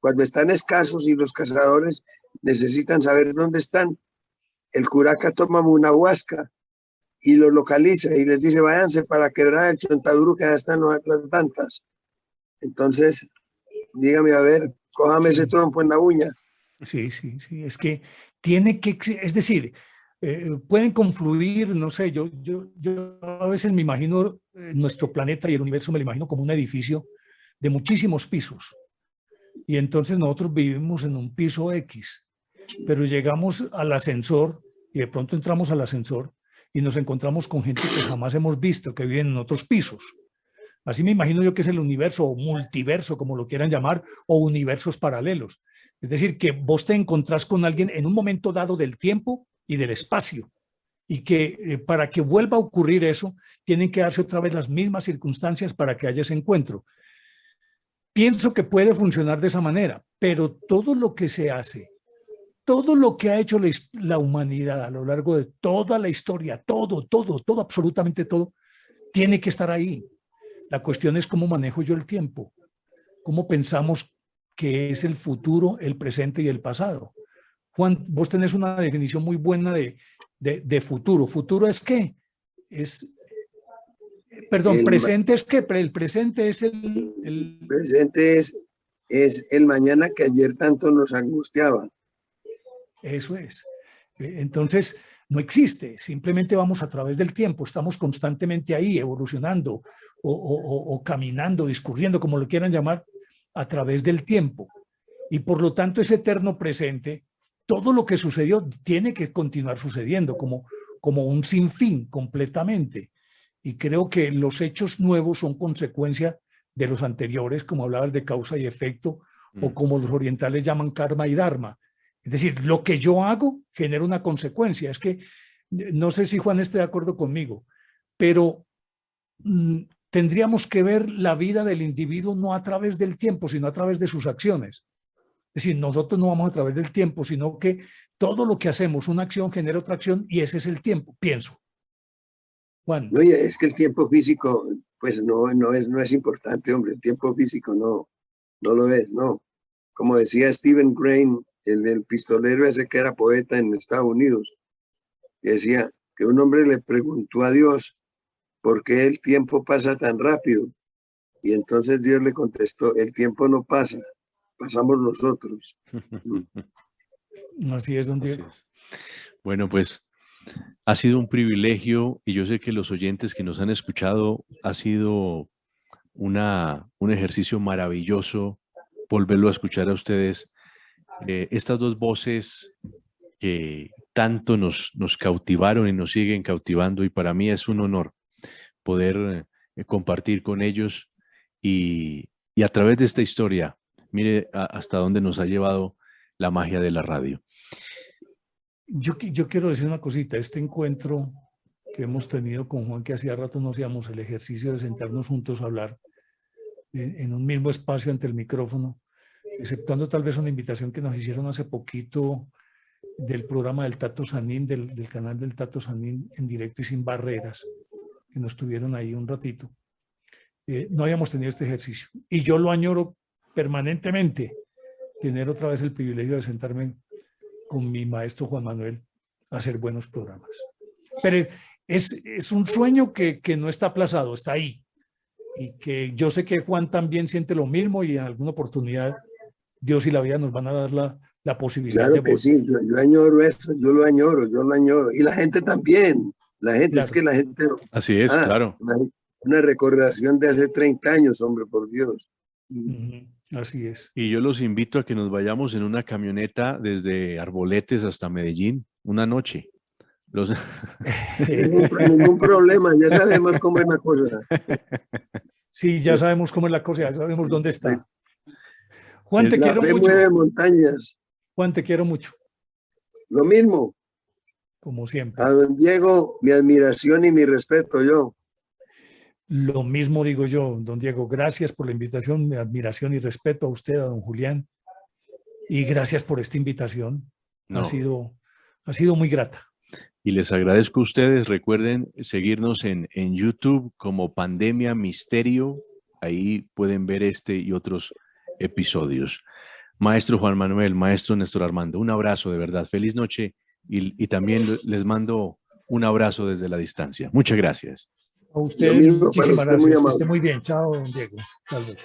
cuando están escasos y los cazadores necesitan saber dónde están. El curaca toma munahuasca y lo localiza y les dice, váyanse para quebrar el Chontaduro, que allá están las dantas. Entonces, dígame, a ver, cójame ese trompo en la uña. Sí, es que tiene que, es decir, pueden confluir, no sé, yo a veces me imagino nuestro planeta y el universo me lo imagino como un edificio de muchísimos pisos. Y entonces nosotros vivimos en un piso X, pero llegamos al ascensor y de pronto entramos al ascensor y nos encontramos con gente que jamás hemos visto, que viven en otros pisos. Así me imagino yo que es el universo o multiverso, como lo quieran llamar, o universos paralelos. Es decir, que vos te encontrás con alguien en un momento dado del tiempo y del espacio, y que para que vuelva a ocurrir eso, tienen que darse otra vez las mismas circunstancias para que haya ese encuentro. Pienso que puede funcionar de esa manera, pero todo lo que se hace, todo lo que ha hecho la humanidad a lo largo de toda la historia, todo, absolutamente todo, tiene que estar ahí. La cuestión es cómo manejo yo el tiempo, cómo pensamos que es el futuro, el presente y el pasado. Juan, vos tenés una definición muy buena de futuro. ¿Futuro es qué? Presente es qué? El presente es el presente es el mañana que ayer tanto nos angustiaba. Eso es. Entonces, no existe, simplemente vamos a través del tiempo, estamos constantemente ahí evolucionando o caminando, discurriendo, como lo quieran llamar, a través del tiempo. Y por lo tanto, ese eterno presente, todo lo que sucedió tiene que continuar sucediendo como un sinfín completamente. Y creo que los hechos nuevos son consecuencia de los anteriores, como hablabas de causa y efecto, o como los orientales llaman karma y dharma. Es decir, lo que yo hago genera una consecuencia. Es que, no sé si Juan esté de acuerdo conmigo, pero tendríamos que ver la vida del individuo no a través del tiempo, sino a través de sus acciones. Es decir, nosotros no vamos a través del tiempo, sino que todo lo que hacemos, una acción genera otra acción y ese es el tiempo, pienso. Juan. Oye, es que el tiempo físico, pues no es importante, hombre. El tiempo físico no lo es, no. Como decía Stephen Crane, el pistolero ese que era poeta en Estados Unidos, decía que un hombre le preguntó a Dios por qué el tiempo pasa tan rápido. Y entonces Dios le contestó, el tiempo no pasa, pasamos nosotros. Así es, don Diego. Así es. Bueno, pues ha sido un privilegio y yo sé que los oyentes que nos han escuchado ha sido un ejercicio maravilloso volverlo a escuchar a ustedes. Estas dos voces que tanto nos cautivaron y nos siguen cautivando, y para mí es un honor poder compartir con ellos y a través de esta historia, mire hasta dónde nos ha llevado la magia de la radio. Yo quiero decir una cosita, este encuentro que hemos tenido con Juan, que hacía rato no hacíamos el ejercicio de sentarnos juntos a hablar en un mismo espacio ante el micrófono, exceptuando tal vez una invitación que nos hicieron hace poquito del programa del Tato Sanín, del canal del Tato Sanín en directo y sin barreras, que nos tuvieron ahí un ratito. No habíamos tenido este ejercicio y yo lo añoro permanentemente, tener otra vez el privilegio de sentarme con mi maestro Juan Manuel a hacer buenos programas. Pero es un sueño que no está aplazado, está ahí. Y que yo sé que Juan también siente lo mismo y en alguna oportunidad Dios y la vida nos van a dar la posibilidad claro que sí, yo añoro eso, yo lo añoro. Y la gente también, la gente, claro. Es que la gente... Así es, claro. Una recordación de hace 30 años, hombre, por Dios. Así es. Y yo los invito a que nos vayamos en una camioneta desde Arboletes hasta Medellín, una noche. Ningún problema, ya sabemos cómo es la cosa. Sí, ya sabemos cómo es la cosa, ya sabemos dónde está. Juan, te quiero mucho. Mueve montañas. Juan, te quiero mucho. Lo mismo. como siempre. A don Diego, mi admiración y mi respeto, yo. Lo mismo digo yo, don Diego, gracias por la invitación, mi admiración y respeto a usted, a don Julián, y gracias por esta invitación. No. Ha sido muy grata. Y les agradezco a ustedes. Recuerden seguirnos en YouTube como Pandemia Misterio. Ahí pueden ver este y otros episodios. Maestro Juan Manuel, maestro Néstor Armando, un abrazo de verdad. Feliz noche y también les mando un abrazo desde la distancia. Muchas gracias. A usted, Lo mismo para muchísimas usted, muy gracias. Que amable. esté muy bien. Chao, don Diego. Hasta luego.